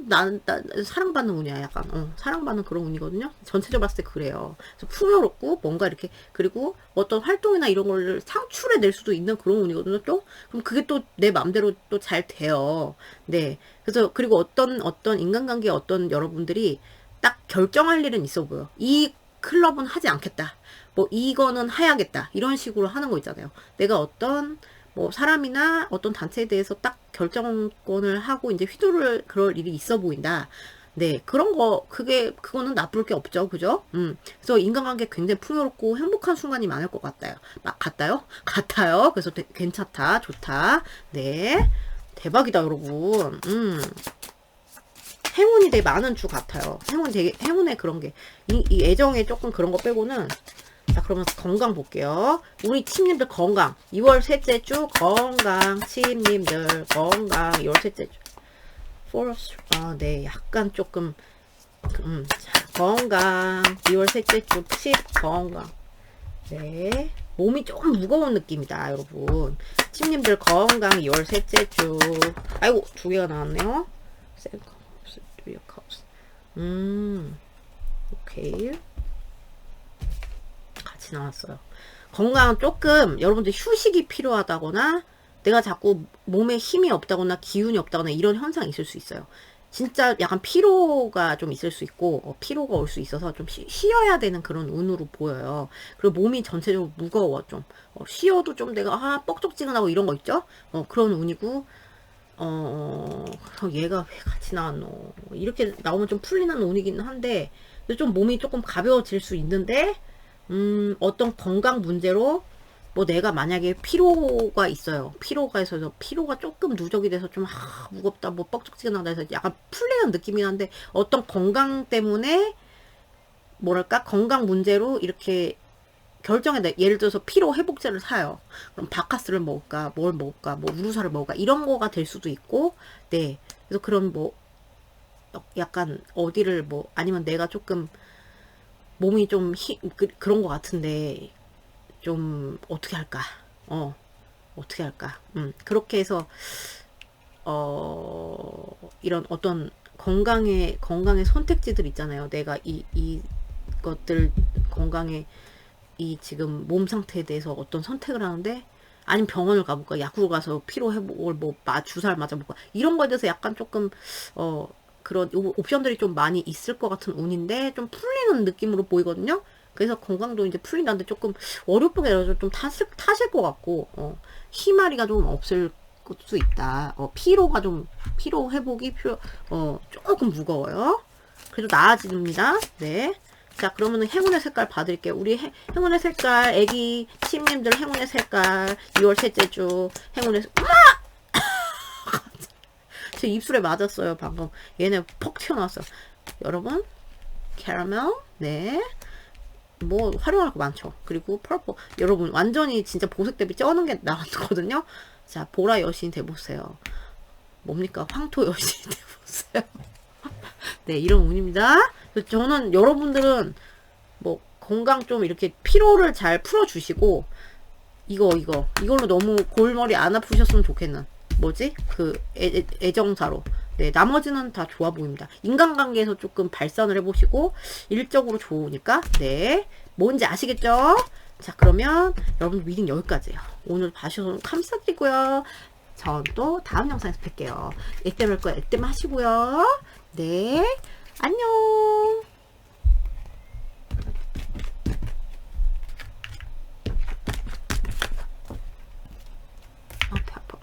난 사랑받는 운이야, 약간. 사랑받는 그런 운이거든요. 전체적으로 봤을 때 그래요. 그래서 풍요롭고, 뭔가 이렇게, 그리고 어떤 활동이나 이런 걸 창출해낼 수도 있는 그런 운이거든요, 또. 그럼 그게 또 내 마음대로 또 잘 돼요. 네. 그래서, 그리고 어떤 인간관계 어떤 여러분들이 딱 결정할 일은 있어 보여. 이 클럽은 하지 않겠다. 뭐, 이거는 해야겠다. 이런 식으로 하는 거 있잖아요. 내가 어떤, 뭐 사람이나 어떤 단체에 대해서 딱 결정권을 하고 이제 휘두를 그럴 일이 있어 보인다. 네, 그런 거 그거는 나쁠 게 없죠, 그죠? 그래서 인간관계 굉장히 풍요롭고 행복한 순간이 많을 것 같아요. 같아요. 그래서 괜찮다, 좋다. 네, 대박이다, 여러분. 행운이 되게 많은 주 같아요. 행운의 그런 게 이 애정에 조금 그런 거 빼고는. 자, 그러면 건강 볼게요. 우리 침님들 건강. 2월 셋째 주 건강. 침님들 건강. 2월 셋째 주. 네. 약간 조금, 자, 건강. 2월 셋째 주 칩 건강. 네. 몸이 조금 무거운 느낌이다, 여러분. 침님들 건강. 2월 셋째 주. 아이고, 두 개가 나왔네요. 오케이. 나왔어요. 건강은 조금 여러분들 휴식이 필요하다거나 내가 자꾸 몸에 힘이 없다거나 기운이 없다거나 이런 현상이 있을 수 있어요. 진짜 약간 피로가 좀 있을 수 있고 피로가 올 수 있어서 좀 쉬어야 되는 그런 운으로 보여요. 그리고 몸이 전체적으로 무거워. 좀 쉬어도 좀 내가 뻑적지근하고 이런 거 있죠. 그런 운이고 얘가 왜 같이 나왔노. 이렇게 나오면 좀 풀리는 운이긴 한데 좀 몸이 조금 가벼워질 수 있는데 어떤 건강 문제로 뭐 내가 만약에 피로가 있어요. 피로가 있어서 피로가 조금 누적이 돼서 좀 무겁다 뭐 뻑적지근하다 해서 약간 풀리는 느낌이긴 한데 어떤 건강 때문에 뭐랄까 건강 문제로 이렇게 결정해. 예를 들어서 피로 회복제를 사요. 그럼 바카스를 먹을까 뭘 먹을까 뭐 우루사를 먹을까 이런 거가 될 수도 있고 네. 그래서 그런 뭐 약간 어디를 뭐 아니면 내가 조금 몸이 좀 그런 것 같은데 좀 어떻게 할까? 어떻게 할까? 그렇게 해서 이런 어떤 건강의 선택지들 있잖아요. 내가 이것들 건강의 이 지금 몸 상태에 대해서 어떤 선택을 하는데 아니면 병원을 가볼까? 약국을 가서 피로 회복을 뭐 주사를 맞아볼까? 이런 거에 대해서 약간 조금 그런 옵션들이 좀 많이 있을 것 같은 운인데 좀 풀리는 느낌으로 보이거든요. 그래서 건강도 이제 풀린다는데 조금 어렵게 해서 좀 타실 것 같고 희마리가 좀 없을 수 있다. 피로 회복이 조금 무거워요. 그래도 나아집니다. 네. 자, 그러면은 행운의 색깔 봐드릴게요. 우리 행운의 색깔, 애기 침님들 행운의 색깔, 2월 셋째 주 행운의 제 입술에 맞았어요, 방금. 얘네 퍽 튀어나왔어. 여러분, 캐러멜, 네. 뭐, 활용할 거 많죠. 그리고 펄플. 여러분, 완전히 진짜 보색 대비 쩌는 게 나왔거든요. 자, 보라 여신 돼보세요. 뭡니까? 황토 여신 돼보세요. 네, 이런 운입니다. 저는 여러분들은 뭐, 건강 좀 이렇게 피로를 잘 풀어주시고, 이걸로 너무 골머리 안 아프셨으면 좋겠는. 뭐지? 애정사로. 네, 나머지는 다 좋아 보입니다. 인간관계에서 조금 발산을 해보시고, 일적으로 좋으니까, 네. 뭔지 아시겠죠? 자, 그러면 여러분 리딩 여기까지예요. 오늘 봐주셔서 감사드리고요. 전 또 다음 영상에서 뵐게요. 액땜 할 거 액땜 하시고요. 네, 안녕. 아, 배 아파.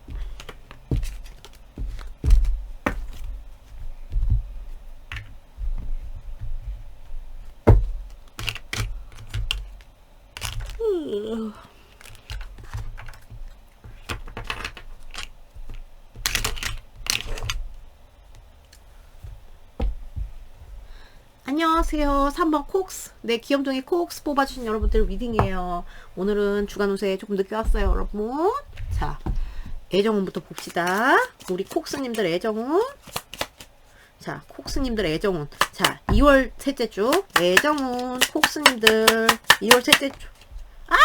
안녕하세요. 3번 콕스. 네, 귀염둥이 콕스 뽑아주신 여러분들 리딩이에요. 오늘은 주간 운세 조금 늦게 왔어요, 여러분. 자, 애정운부터 봅시다. 우리 콕스님들 애정운. 자, 콕스님들 애정운. 자, 2월 셋째 주 애정운 콕스님들 2월 셋째 주. 아!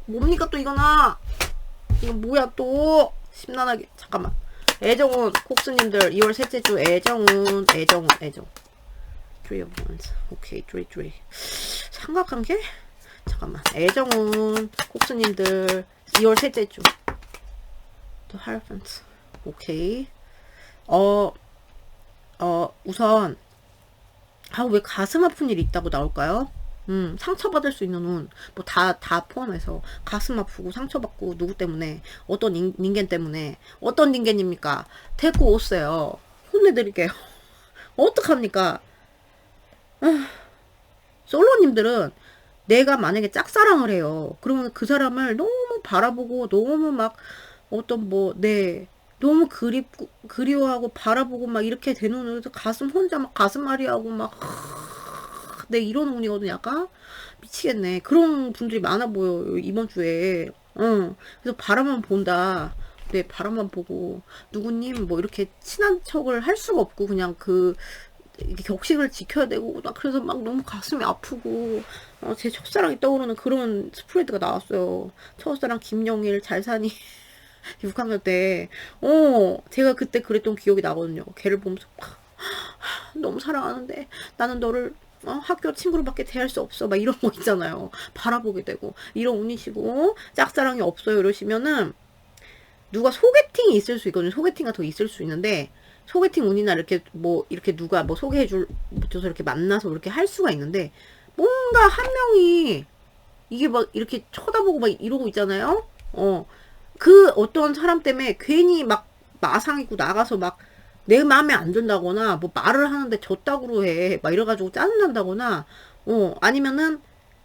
뭡니까 또 이거나? 이건 뭐야 또? 심란하게. 잠깐만. 애정운 콕스님들 2월 셋째 주 애정운. Three of Wands. 오케이, three. 삼각관계? 잠깐만. 애정운 콕스님들 2월 셋째 주. The Hierophant. 오케이. 우선 왜 가슴 아픈 일이 있다고 나올까요? 상처받을 수 있는 운, 뭐 다 포함해서 가슴 아프고 상처받고 누구 때문에 어떤 닌겐 때문에 어떤 닌겐입니까? 데리고 오세요. 혼내드릴게요. 어떡합니까? 솔로님들은 내가 만약에 짝사랑을 해요. 그러면 그 사람을 너무 바라보고 너무 막 어떤 너무 그리워하고 바라보고 막 이렇게 되는 운에서 혼자 막 가슴앓이 하고 막 이런 운이거든. 약간 미치겠네. 그런 분들이 많아 보여요 이번 주에. 그래서 바라만 본다. 바라만 보고 누구님 뭐 이렇게 친한 척을 할 수가 없고 그냥 이렇게 격식을 지켜야 되고 나 그래서 막 너무 가슴이 아프고 제 첫사랑이 떠오르는 그런 스프레드가 나왔어요. 첫사랑 김영일 잘 사니 6학년 때 제가 그때 그랬던 기억이 나거든요. 걔를 보면서 너무 사랑하는데 나는 너를 학교 친구로밖에 대할 수 없어 막 이런 거 있잖아요. 바라보게 되고 이런 운이시고 짝사랑이 없어요 이러시면은 누가 소개팅이 있을 수 있거든요. 소개팅가 더 있을 수 있는데 소개팅 운이나 이렇게 누가 줘서 이렇게 만나서 이렇게 할 수가 있는데 뭔가 한 명이 이게 막 이렇게 쳐다보고 막 이러고 있잖아요. 그 어떤 사람 때문에 괜히 막 마상이고 나가서 막 내 마음에 안 든다거나 뭐 말을 하는데 저따구로 해 막 이래가지고 짜증난다거나 아니면은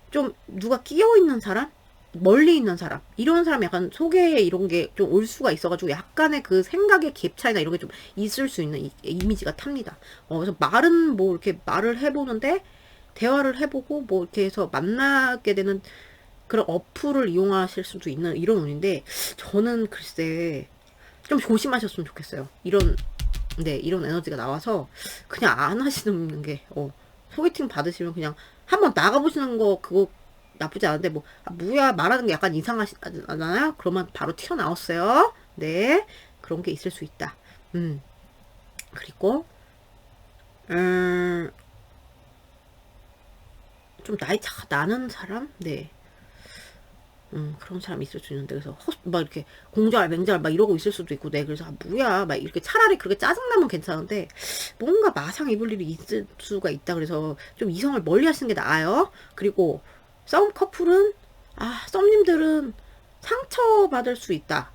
좀 누가 끼어 있는 사람 멀리 있는 사람 이런 사람 약간 소개에 이런 게 좀 올 수가 있어가지고 약간의 그 생각의 갭 차이나 이런 게 좀 있을 수 있는 이미지가 탑니다. 그래서 말은 뭐 이렇게 말을 해보는데 대화를 해보고 뭐 이렇게 해서 만나게 되는 그런 어플을 이용하실 수도 있는 이런 운인데 저는 글쎄 좀 조심하셨으면 좋겠어요. 이런 에너지가 나와서 그냥 안 하시는 게 소개팅 받으시면 그냥 한번 나가보시는 거 그거 나쁘지 않은데 뭐야 말하는 게 약간 이상하시잖아요. 그러면 바로 튀어나왔어요. 네, 그런 게 있을 수 있다. 그리고 좀 나이 차가 나는 사람? 네. 그런 사람이 있을 수 있는데, 그래서, 막 이렇게, 공절, 맹절, 막 이러고 있을 수도 있고, 그래서, 뭐야, 막 이렇게 차라리 그렇게 짜증나면 괜찮은데, 뭔가 마상 입을 일이 있을 수가 있다. 그래서, 좀 이성을 멀리 하시는 게 나아요. 그리고, 썸 커플은, 썸님들은 상처받을 수 있다.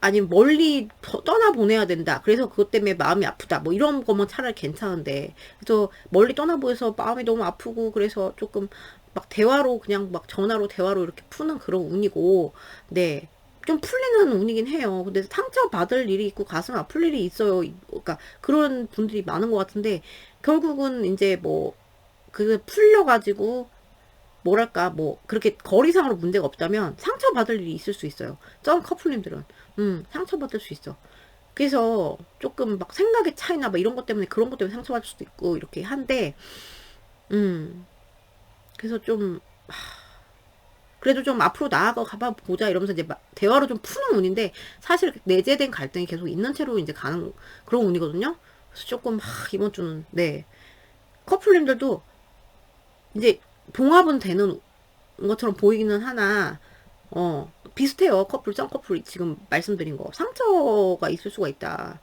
아니면 멀리 떠나보내야 된다. 그래서 그것 때문에 마음이 아프다. 이런 거면 차라리 괜찮은데. 그래서 멀리 떠나보내서 마음이 너무 아프고, 그래서 조금 막 대화로, 그냥 막 전화로 대화로 이렇게 푸는 그런 운이고, 네. 좀 풀리는 운이긴 해요. 근데 상처받을 일이 있고 가슴 아플 일이 있어요. 그러니까 그런 분들이 많은 것 같은데, 결국은 이제 그게 풀려가지고, 뭐랄까, 그렇게 거리상으로 문제가 없다면 상처받을 일이 있을 수 있어요. 점 커플님들은. 상처받을 수 있어. 그래서 조금 막 생각의 차이나 막 이런 것 때문에 그런 것 때문에 상처받을 수도 있고, 이렇게 한데, 그래서 좀, 그래도 좀 앞으로 나아가 보자 이러면서 이제 대화로 좀 푸는 운인데, 사실 내재된 갈등이 계속 있는 채로 이제 가는 그런 운이거든요. 그래서 조금, 이번 주는, 네. 커플님들도 이제 봉합은 되는 것처럼 보이기는 하나, 비슷해요. 썸 커플 지금 말씀드린 거. 상처가 있을 수가 있다.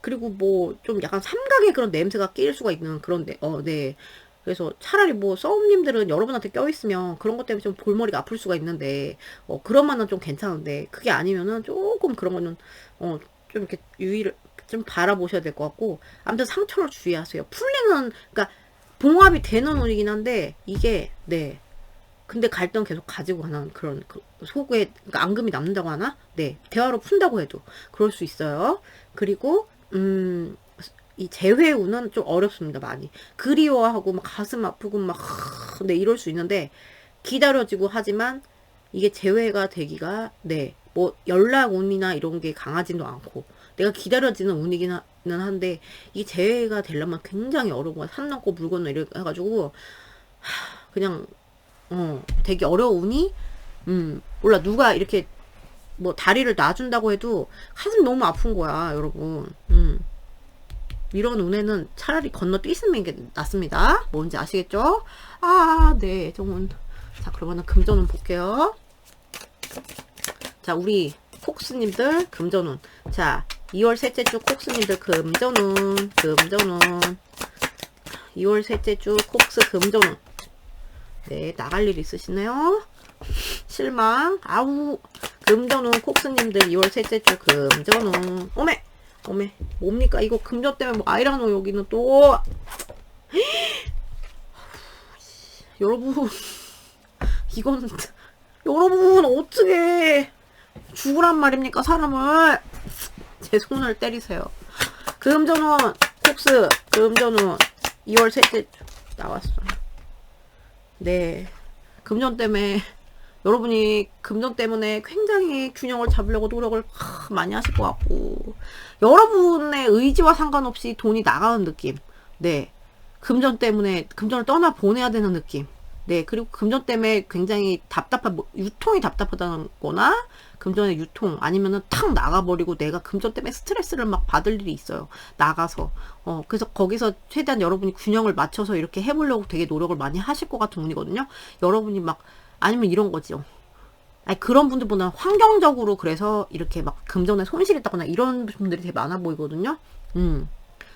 그리고 뭐 좀 약간 삼각의 그런 냄새가 낄 수가 있는 그런 네. 그래서 차라리 뭐 써움님들은 여러분한테 껴있으면 그런 것 때문에 좀 골머리가 아플 수가 있는데 그러면은 좀 괜찮은데 그게 아니면은 조금 그런 거는 좀 이렇게 유의를 좀 바라보셔야 될 것 같고 아무튼 상처를 주의하세요. 풀리는 그러니까 봉합이 되는 운이긴 한데 이게 네 근데 갈등 계속 가지고 가는 그런 속에 그러니까 앙금이 남는다고 하나? 네 대화로 푼다고 해도 그럴 수 있어요. 그리고 이 재회운은 좀 어렵습니다. 많이 그리워하고 막 가슴 아프고 막 네 이럴 수 있는데 기다려지고 하지만 이게 재회가 되기가 네 뭐 연락운이나 이런 게 강하지도 않고 내가 기다려지는 운이기는 한데 이 재회가 되려면 굉장히 어려운 거야. 산 넘고 물 건너 이래 해가지고 그냥 되게 어려우니 몰라 누가 이렇게 뭐 다리를 놔준다고 해도 가슴 너무 아픈 거야 여러분. 이런 운에는 차라리 건너뛰는 게 낫습니다. 뭔지 아시겠죠? 아, 네, 정운. 자, 그러면은 금전운 볼게요. 자, 우리 콕스님들 금전운. 자, 2월 셋째 주 콕스님들 금전운. 2월 셋째 주 콕스 금전운. 네, 나갈 일 있으시네요. 실망. 아우. 금전운 콕스님들 2월 셋째 주 금전운. 오메. 뭡니까? 이거 금전 때문에 뭐 아이라노 여기는 또. 여러분. 이건 여러분 어떻게 죽으란 말입니까? 사람을. 제 손을 때리세요. 금전운 콕스 금전운 2월 셋째 나왔어. 네. 금전 때문에 여러분이 금전 때문에 굉장히 균형을 잡으려고 노력을 많이 하실 것 같고 여러분의 의지와 상관없이 돈이 나가는 느낌. 네. 금전 때문에 금전을 떠나 보내야 되는 느낌. 네. 그리고 금전 때문에 굉장히 뭐, 유통이 답답하다는 거나 금전의 유통 아니면은 탁 나가버리고 내가 금전 때문에 스트레스를 막 받을 일이 있어요. 나가서. 그래서 거기서 최대한 여러분이 균형을 맞춰서 이렇게 해보려고 되게 노력을 많이 하실 것 같은 운이거든요. 여러분이 막 아니면 이런 거죠. 아니 그런 분들보다 환경적으로 그래서 이렇게 막 금전에 손실이 있다거나 이런 분들이 되게 많아 보이거든요.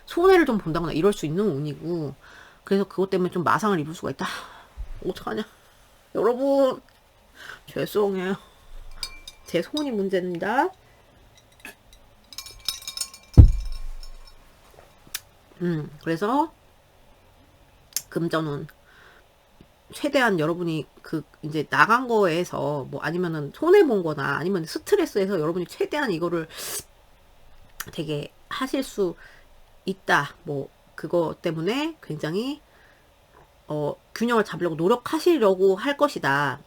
손해를 좀 본다거나 이럴 수 있는 운이고 그래서 그것 때문에 좀 마상을 입을 수가 있다. 어떡하냐. 여러분 죄송해요. 제 손이 문제입니다. 그래서 금전운 최대한 여러분이 이제 나간 거에서 뭐 아니면은 손해본 거나 아니면 스트레스에서 여러분이 최대한 이거를 되게 하실 수 있다. 뭐 그거 때문에 굉장히 균형을 잡으려고 노력하시려고 할 것이다.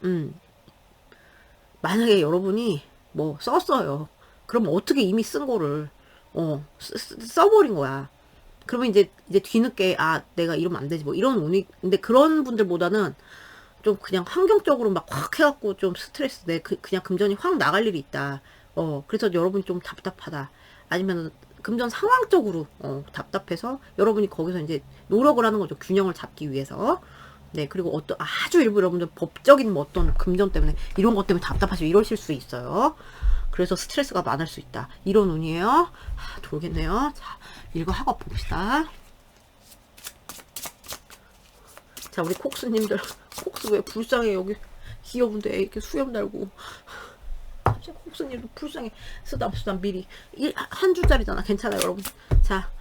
만약에 여러분이 뭐 썼어요. 그러면 어떻게 이미 쓴 거를 써버린 거야. 그러면 이제 뒤늦게 내가 이러면 안 되지 뭐 이런 운이 근데 그런 분들보다는 좀 그냥 환경적으로 막 확 해갖고 좀 스트레스 그냥 금전이 확 나갈 일이 있다. 그래서 여러분이 좀 답답하다. 아니면 금전 상황적으로 답답해서 여러분이 거기서 이제 노력을 하는 거죠. 균형을 잡기 위해서. 네, 그리고 아주 일부 여러분들 법적인 뭐 어떤 금전 때문에 이런 것 때문에 답답하시고 이러실 수 있어요. 그래서 스트레스가 많을 수 있다. 이런 운이에요. 돌겠네요. 자, 이거 하고 봅시다. 자, 우리 콕스님들. 콕스 왜 불쌍해. 여기 귀여운데 이렇게 수염 달고. 콕스님도 불쌍해. 쓰담 미리. 한 주짜리잖아. 괜찮아요, 여러분. 자,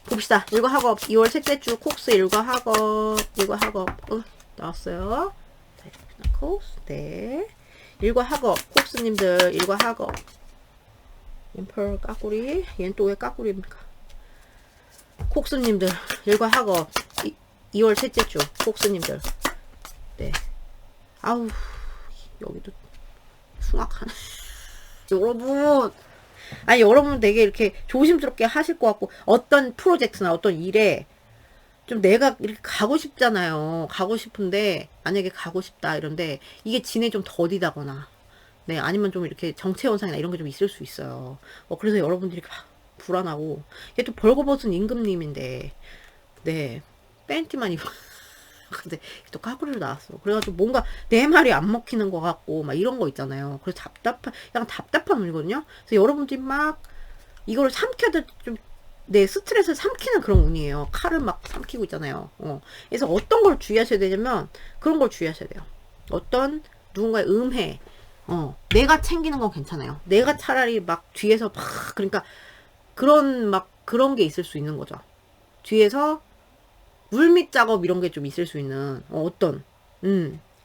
봅시다. 일과학업 2월 셋째 주 콕스 일과학업 나왔어요. 콕스 네. 일과학업 콕스님들 일과학업 엠펄 까꾸리 얘는 또 왜 까꾸리입니까? 콕스님들 일과학업 2월 셋째 주 콕스님들 네. 아우 여기도 숭악하네. 여러분 아니 여러분 되게 이렇게 조심스럽게 하실 것 같고 어떤 프로젝트나 어떤 일에 좀 내가 이렇게 가고 싶잖아요. 가고 싶은데 만약에 가고 싶다 이런데 이게 진에 좀 더디다거나 네 아니면 좀 이렇게 정체 현상이나 이런 게 좀 있을 수 있어요. 그래서 여러분들이 불안하고 이게 또 벌거벗은 임금님인데 네 팬티만 입어 근데 또 까구리로 나왔어. 그래가지고 뭔가 내 말이 안 먹히는 것 같고 막 이런 거 있잖아요. 그래서 약간 답답한 일이거든요. 그래서 여러분들이 막 이거를 삼켜야 될 좀 내 스트레스를 삼키는 그런 운이에요. 칼을 막 삼키고 있잖아요. 그래서 어떤 걸 주의하셔야 되냐면 그런 걸 주의하셔야 돼요. 어떤 누군가의 음해, 내가 챙기는 건 괜찮아요. 내가 차라리 막 뒤에서 막 그러니까 그런 막 그런 게 있을 수 있는 거죠. 뒤에서 물밑 작업 이런 게 좀 있을 수 있는 어떤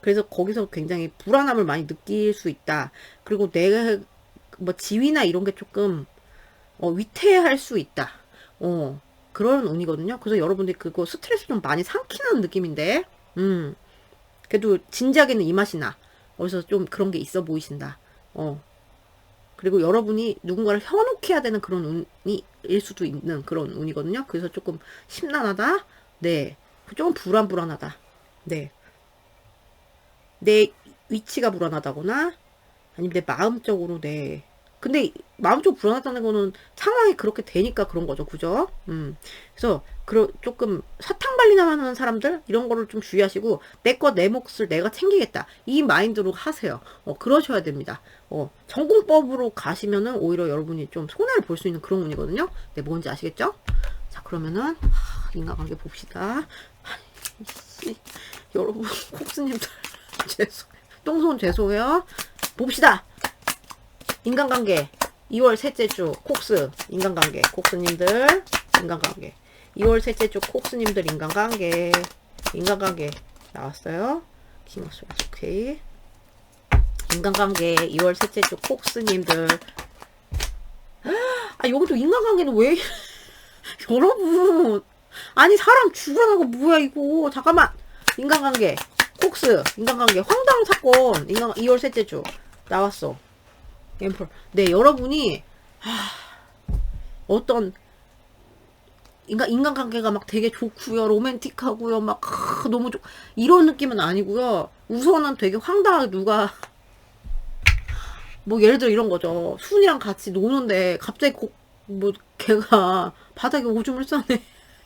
그래서 거기서 굉장히 불안함을 많이 느낄 수 있다. 그리고 내가 뭐 지위나 이런 게 조금 위태할 수 있다. 그런 운이거든요. 그래서 여러분들이 그거 스트레스 좀 많이 삼키는 느낌인데, 그래도 진지하게는 이 맛이 나. 그래서 좀 그런 게 있어 보이신다. 그리고 여러분이 누군가를 현혹해야 되는 그런 운이일 수도 있는 그런 운이거든요. 그래서 조금 심란하다. 네. 조금 불안하다. 네. 내 위치가 불안하다거나, 아니면 내 마음적으로, 네. 근데 마음적으로 불안하다는 거는 상황이 그렇게 되니까 그런 거죠. 그죠? 그래서 조금 사탕 발리나 하는 사람들 이런 거를 좀 주의하시고 내 것 내 몫을 내가 챙기겠다. 이 마인드로 하세요. 그러셔야 됩니다. 전공법으로 가시면은 오히려 여러분이 좀 손해를 볼 수 있는 그런 운이거든요. 네, 뭔지 아시겠죠? 자, 그러면은 인간관계 봅시다. 여러분, 콕스님들 똥손 죄송해요. 봅시다. 인간관계 2월 셋째 주 콕스 인간관계 콕스님들 인간관계 2월 셋째 주 콕스님들 인간관계 나왔어요. 킹어스 오케이. 인간관계 2월 셋째 주 콕스님들. 아 여기도 인간관계는 왜 여러분 아니 사람 죽어나고 뭐야 이거. 잠깐만. 인간관계 콕스 인간관계 황당 사건 2월 셋째 주 나왔어. 네, 여러분이 어떤 인간관계가 막 되게 좋고요, 로맨틱하고요, 막 너무 이런 느낌은 아니고요. 우선은 되게 황당하게 누가 뭐 예를 들어 이런 거죠. 순이랑 같이 노는데 갑자기 뭐 걔가 바닥에 오줌을 싸네.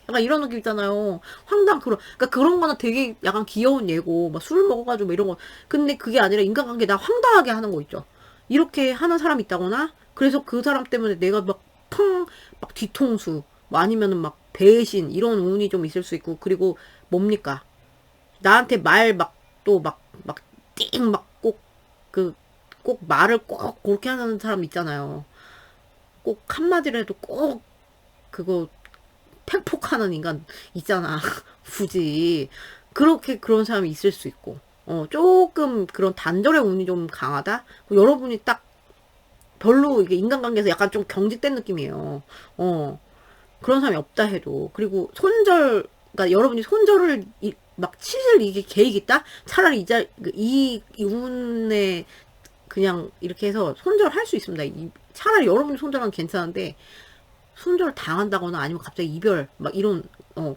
약간 이런 느낌 있잖아요. 그러니까 그런 거는 되게 약간 귀여운 예고, 막 술 먹어가지고 뭐 이런 거. 근데 그게 아니라 인간관계 나 황당하게 하는 거 있죠. 이렇게 하는 사람이 있다거나, 그래서 그 사람 때문에 내가 막 뒤통수, 뭐 아니면은 막 배신, 이런 운이 좀 있을 수 있고, 그리고 뭡니까? 나한테 꼭 말을 꼭 그렇게 하는 사람 있잖아요. 꼭 한마디라도 꼭 그거 팩폭하는 인간 있잖아. 굳이. 그런 사람이 있을 수 있고. 조금 그런 단절의 운이 좀 강하다? 여러분이 딱 별로 이게 인간관계에서 약간 좀 경직된 느낌이에요. 그런 사람이 없다 해도. 그리고 그러니까 여러분이 손절을 막 치실 이게 계획이 있다? 차라리 이 운에 그냥 이렇게 해서 손절할 수 있습니다. 차라리 여러분이 손절하면 괜찮은데, 손절 당한다거나 아니면 갑자기 이별, 막 이런,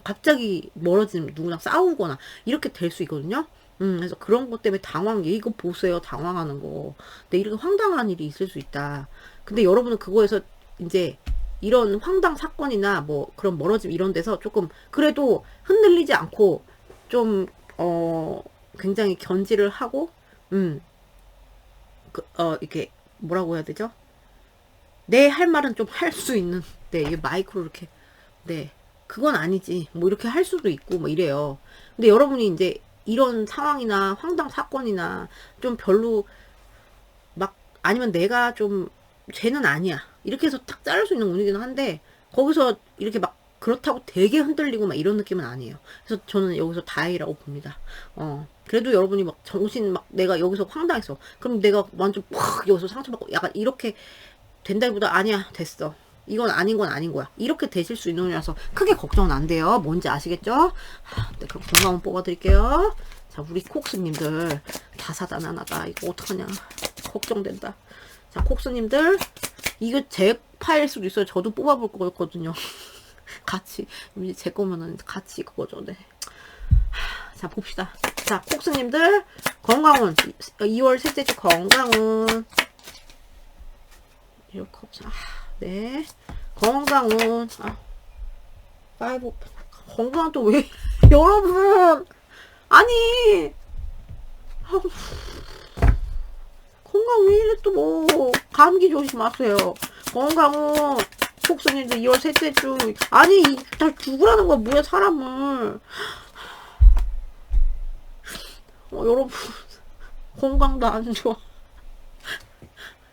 갑자기 멀어지면 누구랑 싸우거나, 이렇게 될 수 있거든요? 그래서 그런 것 때문에 이거 보세요. 당황하는 거. 근데 이렇게 황당한 일이 있을 수 있다. 근데 여러분은 그거에서 이제 이런 황당 사건이나 뭐 그런 멀어짐 이런 데서 조금 그래도 흔들리지 않고 좀, 굉장히 견지를 하고, 이렇게 뭐라고 해야 되죠? 내 할 말은 좀 할 수 있는, 네, 이 마이크로 이렇게, 네, 그건 아니지. 뭐 이렇게 할 수도 있고, 뭐 이래요. 근데 여러분이 이제 이런 상황이나 황당 사건이나 좀 별로 아니면 내가 좀 쟤는 아니야. 이렇게 해서 탁 자를 수 있는 운이긴 한데, 거기서 이렇게 막 그렇다고 되게 흔들리고 막 이런 느낌은 아니에요. 그래서 저는 여기서 다행이라고 봅니다. 그래도 여러분이 막 정신 내가 여기서 황당했어. 그럼 내가 완전 팍 여기서 상처받고 약간 이렇게 된다기보다 아니야, 됐어. 이건 아닌 건 아닌 거야. 이렇게 되실 수 있는 운이라서 크게 걱정은 안 돼요. 뭔지 아시겠죠? 네, 그럼 건강원 뽑아드릴게요. 자, 우리 콕스님들 다사다난하다. 이거 어떡하냐. 걱정된다. 자, 콕스님들 이거 제 파일 수도 있어요. 저도 뽑아볼 거거든요. 같이 이제 제 거면은 같이 그거죠. 네. 자, 봅시다. 자, 콕스님들 건강운 2월 셋째 주 건강운 이렇게 없어. 네. 건강운. 건강은 또 왜, 여러분! 아니! 건강 왜 이래 또 뭐, 감기 조심하세요. 건강운. 폭스님들 2월 셋째 주. 아니, 다 죽으라는 거야, 뭐야, 사람을. 여러분, 건강도 안 좋아.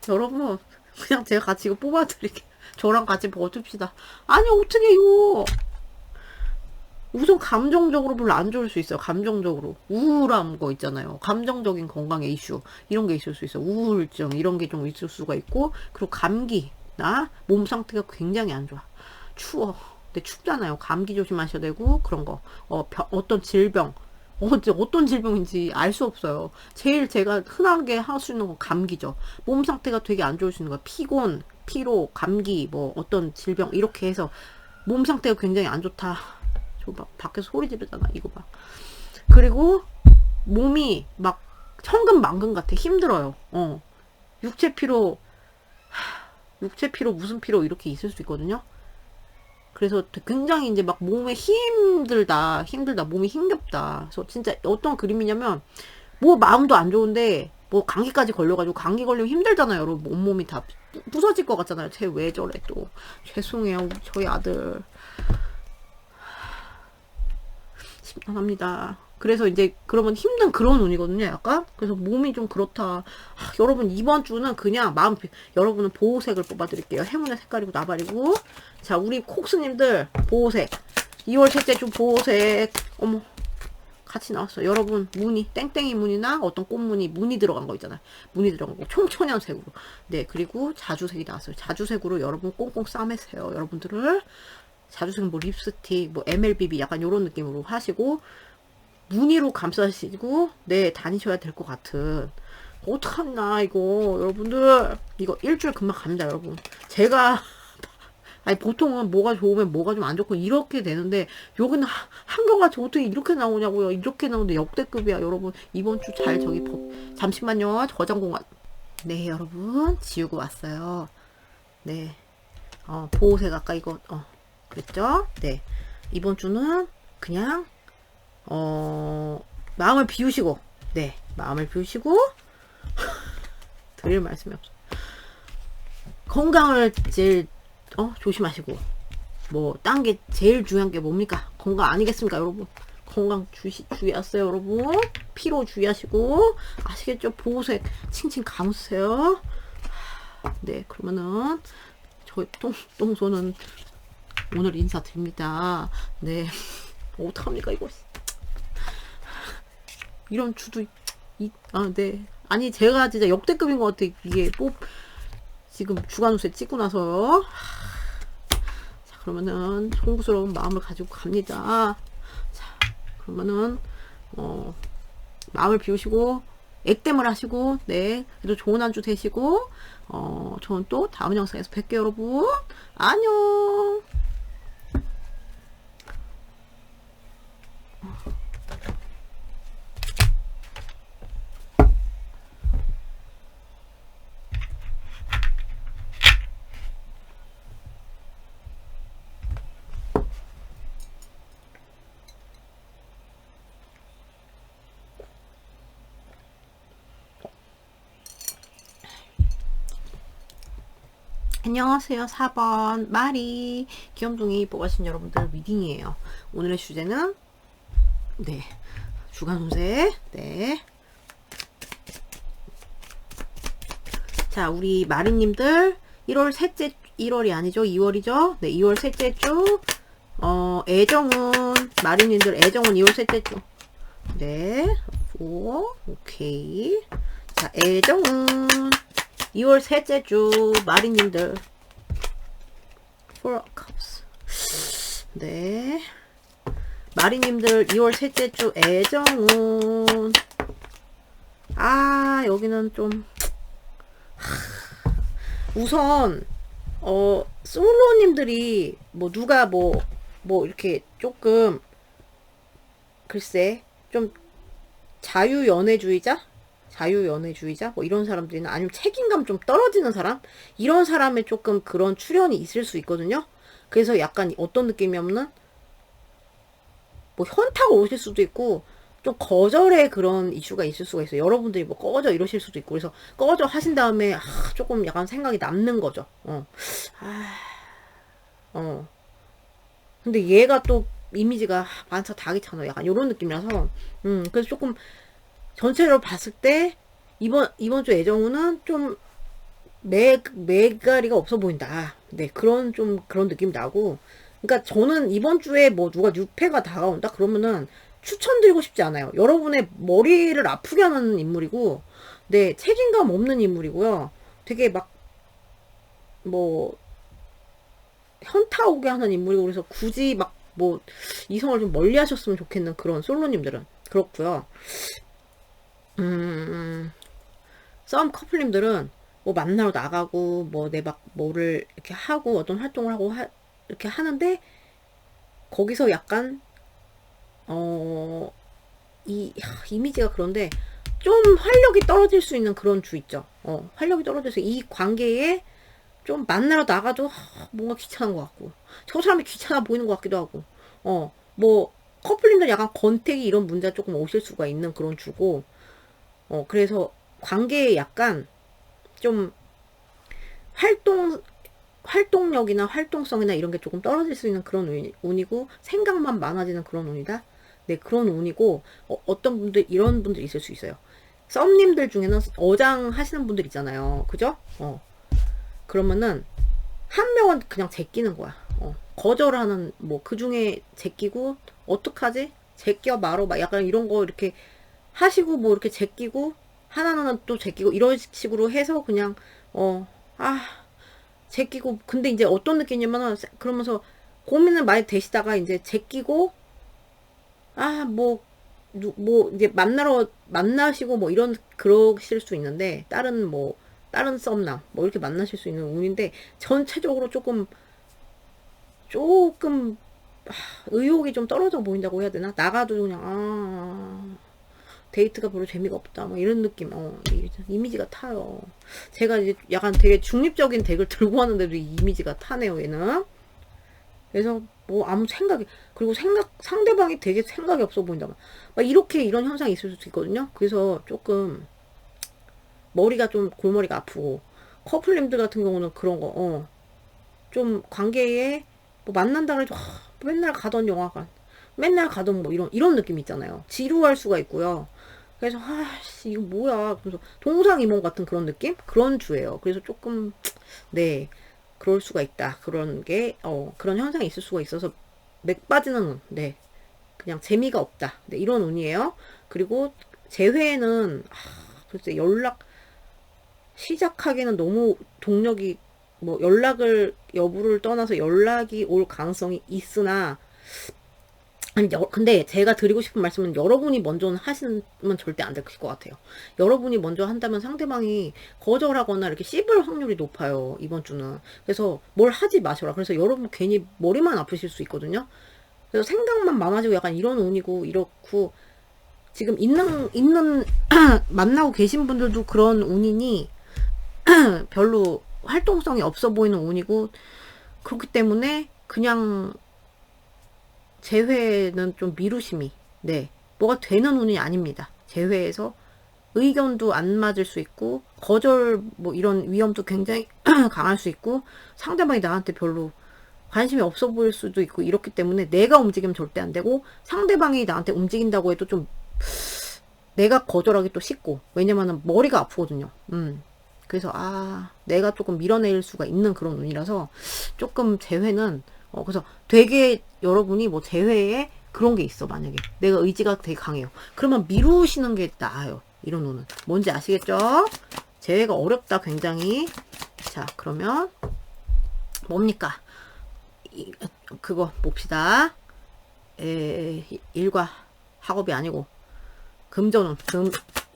여러분, 그냥 제가 같이 이거 뽑아드릴게요. 저랑 같이 버팁시다. 아니, 어떡해요. 우선 감정적으로 별로 안 좋을 수 있어요. 감정적으로. 우울한 거 있잖아요. 감정적인 건강의 이슈. 이런 게 있을 수 있어요. 우울증, 이런 게 좀 있을 수가 있고, 그리고 감기. 나 몸 상태가 굉장히 안 좋아. 추워. 근데 춥잖아요. 감기 조심하셔야 되고, 그런 거. 어떤 질병. 어떤 질병인지 알 수 없어요. 제일 제가 흔하게 할 수 있는 건 감기죠. 몸 상태가 되게 안 좋을 수 있는 거야. 피곤, 피로, 감기, 뭐 어떤 질병 이렇게 해서 몸 상태가 굉장히 안 좋다. 저 막 밖에서 소리 지르잖아. 이거 봐. 그리고 몸이 막 천근만근 같아. 힘들어요. 육체 피로, 육체 피로 무슨 피로 이렇게 있을 수 있거든요. 그래서 굉장히 이제 막 몸에 힘들다, 몸이 힘겹다. 그래서 진짜 어떤 그림이냐면, 뭐 마음도 안 좋은데, 뭐 감기까지 걸려가지고, 감기 걸리면 힘들잖아요, 여러분. 온몸이 다 부서질 것 같잖아요. 쟤 왜 저래 또. 죄송해요, 저희 아들. 심란합니다. 그래서 이제 그러면 힘든 그런 운이거든요, 약간. 그래서 몸이 좀 그렇다. 여러분 이번 주는 그냥 여러분은 보호색을 뽑아드릴게요. 행운의 색깔이고 나발이고. 자, 우리 콕스님들 보호색. 2월 셋째 주 보호색. 어머, 같이 나왔어. 여러분 무늬, 땡땡이 무늬나 어떤 꽃무늬, 무늬 들어간 거 있잖아요. 무늬 들어간 거 청천연색으로. 네, 그리고 자주색이 나왔어요. 자주색으로 여러분 꽁꽁 싸매세요. 여러분들을. 자주색은 뭐 립스틱, 뭐 MLBB 약간 요런 느낌으로 하시고, 무늬로 감싸시고, 네, 다니셔야 될 것 같은. 어떡하나, 이거. 여러분들, 이거 일주일 금방 갑니다, 여러분. 제가, 아니, 보통은 뭐가 좋으면 뭐가 좀 안 좋고, 이렇게 되는데, 여기는 한결같이 어떻게 이렇게 나오냐고요. 이렇게 나오는데 역대급이야, 여러분. 이번 주 잘 잠시만요. 저장 공간. 네, 여러분. 지우고 왔어요. 네. 보호색 아까 이거, 그랬죠? 네. 이번 주는 그냥, 마음을 비우시고, 네. 마음을 비우시고, 드릴 말씀이 없어. 건강을 제일, 조심하시고, 뭐, 딴 게 제일 중요한 게 뭡니까? 건강 아니겠습니까, 여러분? 건강 주의하세요, 여러분. 피로 주의하시고, 아시겠죠? 보호색 칭칭 감으세요. 네, 그러면은, 저희 똥손은 오늘 인사드립니다. 네. 어떡합니까, 이거. 이런 주도, 네. 아니, 제가 진짜 역대급인 것 같아. 이게 지금 주간 우세 찍고 나서요. 자, 그러면은, 송구스러운 마음을 가지고 갑니다. 자, 그러면은, 마음을 비우시고, 액땜을 하시고, 네. 그래도 좋은 한 주 되시고, 저는 또 다음 영상에서 뵐게요, 여러분. 안녕! 안녕하세요. 4번 마리 귀염둥이 뽑아신 여러분들 리딩이에요. 오늘의 주제는 네 주간 운세. 네. 자, 우리 마리님들 1월이 아니죠. 2월이죠. 네, 2월 셋째 주 애정운 마리님들 애정운 2월 셋째 주. 네. 오케이. 자, 애정운 2월 셋째 주 마리님들 Four of Cups. 네. 마리님들 2월 셋째 주 애정운. 여기는 좀 우선 솔로님들이 누가 이렇게 조금 글쎄 좀 자유연애주의자 뭐 이런 사람들이나 아니면 책임감 좀 떨어지는 사람, 이런 사람의 조금 그런 출현이 있을 수 있거든요. 그래서 약간 어떤 느낌이냐면은 뭐 현타가 오실 수도 있고 좀 거절의 그런 이슈가 있을 수가 있어요. 여러분들이 뭐 꺼져 이러실 수도 있고, 그래서 꺼져 하신 다음에 조금 약간 생각이 남는 거죠. 어. 근데 얘가 또 이미지가 많다 다 귀찮아. 약간 요런 느낌이라서, 그래서 조금 전체로 봤을 때, 이번 주 애정우는 좀 매가리가 없어 보인다. 네, 그런 느낌 나고. 그러니까 저는 이번 주에 뭐 누가 뉴페가 다가온다? 그러면은 추천드리고 싶지 않아요. 여러분의 머리를 아프게 하는 인물이고, 네, 책임감 없는 인물이고요. 되게 막, 뭐, 현타 오게 하는 인물이고, 그래서 굳이 막, 뭐, 이성을 좀 멀리 하셨으면 좋겠는 그런 솔로님들은. 그렇고요. 음, 썸 커플님들은 뭐 만나러 나가고 뭐 내 막 뭐를 이렇게 하고 어떤 활동을 하고 이렇게 하는데 거기서 약간 어 이미지가 그런데 좀 활력이 떨어질 수 있는 그런 주 있죠. 활력이 떨어져서 이 관계에 좀 만나러 나가도 뭔가 귀찮은 것 같고 저 사람이 귀찮아 보이는 것 같기도 하고 뭐 커플님들 약간 권태기 이런 문제가 조금 오실 수가 있는 그런 주고 그래서 관계에 약간 좀 활동 활동력이나 활동성이나 이런 게 조금 떨어질 수 있는 그런 운이고 생각만 많아지는 그런 운이다. 네, 그런 운이고 떤 분들 이런 분들 있을 수 있어요. 썸님들 중에는 어장 하시는 분들 있잖아요. 그죠? 그러면은 한 명은 그냥 제끼는 거야. 거절하는 뭐 그 중에 제끼고 어떡하지? 제껴 말어 막 약간 이런 거 이렇게 하시고 뭐 이렇게 제끼고 하나는 또 제끼고 이런 식으로 해서 그냥 아 제끼고 근데 이제 어떤 느낌이냐면은 그러면서 고민을 많이 되시다가 이제 제끼고 뭐 이제 만나시고 뭐 이런 그러실 수 있는데 다른 썸남 뭐 이렇게 만나실 수 있는 운인데 전체적으로 조금 의욕이 좀 떨어져 보인다고 해야 되나? 나가도 그냥 데이트가 별로 재미가 없다. 뭐 이런 느낌. 이미지가 타요. 제가 이제 약간 되게 중립적인 덱을 들고 왔는데도 이 이미지가 타네요, 얘는. 그래서 뭐 아무 생각이 그리고 상대방이 되게 생각이 없어 보인다. 막 이렇게 이런 현상이 있을 수도 있거든요. 그래서 조금 머리가 좀 골머리가 아프고 커플님들 같은 경우는 그런 거, 좀 관계에 뭐 만난다 그래도 맨날 가던 영화관, 맨날 가던 뭐 이런 느낌 있잖아요. 지루할 수가 있고요. 그래서 아씨 이거 뭐야. 그래서 동상이몽 같은 그런 느낌? 그런 주예요. 그래서 조금 네 그럴 수가 있다. 그런 게 그런 현상이 있을 수가 있어서 맥 빠지는 운. 네 그냥 재미가 없다. 네 이런 운이에요. 그리고 재회는 글쎄 연락 시작하기는 너무 동력이 뭐 연락을 여부를 떠나서 연락이 올 가능성이 있으나 아니 근데 제가 드리고 싶은 말씀은 여러분이 먼저 하시면 절대 안 될 것 같아요. 여러분이 먼저 한다면 상대방이 거절하거나 이렇게 씹을 확률이 높아요. 이번 주는. 그래서 뭘 하지 마셔라. 그래서 여러분 괜히 머리만 아프실 수 있거든요. 그래서 생각만 많아지고 약간 이런 운이고 이렇고 지금 있는 만나고 계신 분들도 그런 운이니 별로 활동성이 없어 보이는 운이고 그렇기 때문에 그냥 재회는 좀 미루심이 뭐가 되는 운이 아닙니다. 재회에서 의견도 안 맞을 수 있고 거절 뭐 이런 위험도 굉장히 강할 수 있고 상대방이 나한테 별로 관심이 없어 보일 수도 있고 이렇기 때문에 내가 움직이면 절대 안 되고 상대방이 나한테 움직인다고 해도 좀 내가 거절하기 또 쉽고 왜냐면은 머리가 아프거든요. 그래서 내가 조금 밀어낼 수가 있는 그런 운이라서 조금 재회는 그래서 되게 여러분이 뭐 재회에 그런 게 있어 만약에 내가 의지가 되게 강해요. 그러면 미루시는 게 나아요. 이런 운은 뭔지 아시겠죠? 재회가 어렵다 굉장히. 자 그러면 뭡니까? 그거 봅시다. 일과 학업이 아니고 금전운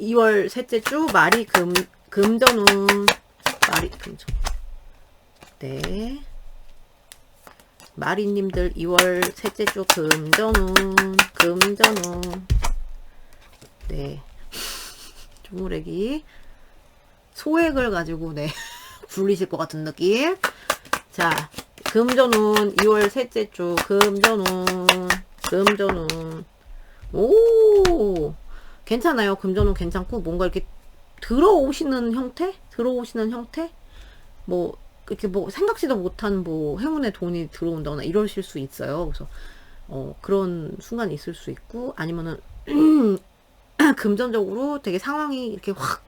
2월 셋째 주 말이 금전운 말이 금전 네 마리님들 2월 셋째 주 금전운 네 주무래기 소액을 가지고 굴리실 것 같은 느낌. 자 금전운 2월 셋째 주 금전운 오 괜찮아요. 금전운 괜찮고 뭔가 이렇게 들어오시는 형태 뭐 그렇게 뭐 생각지도 못한 뭐 행운의 돈이 들어온다거나 이러실 수 있어요. 그래서 그런 순간이 있을 수 있고, 아니면은 금전적으로 되게 상황이 이렇게 확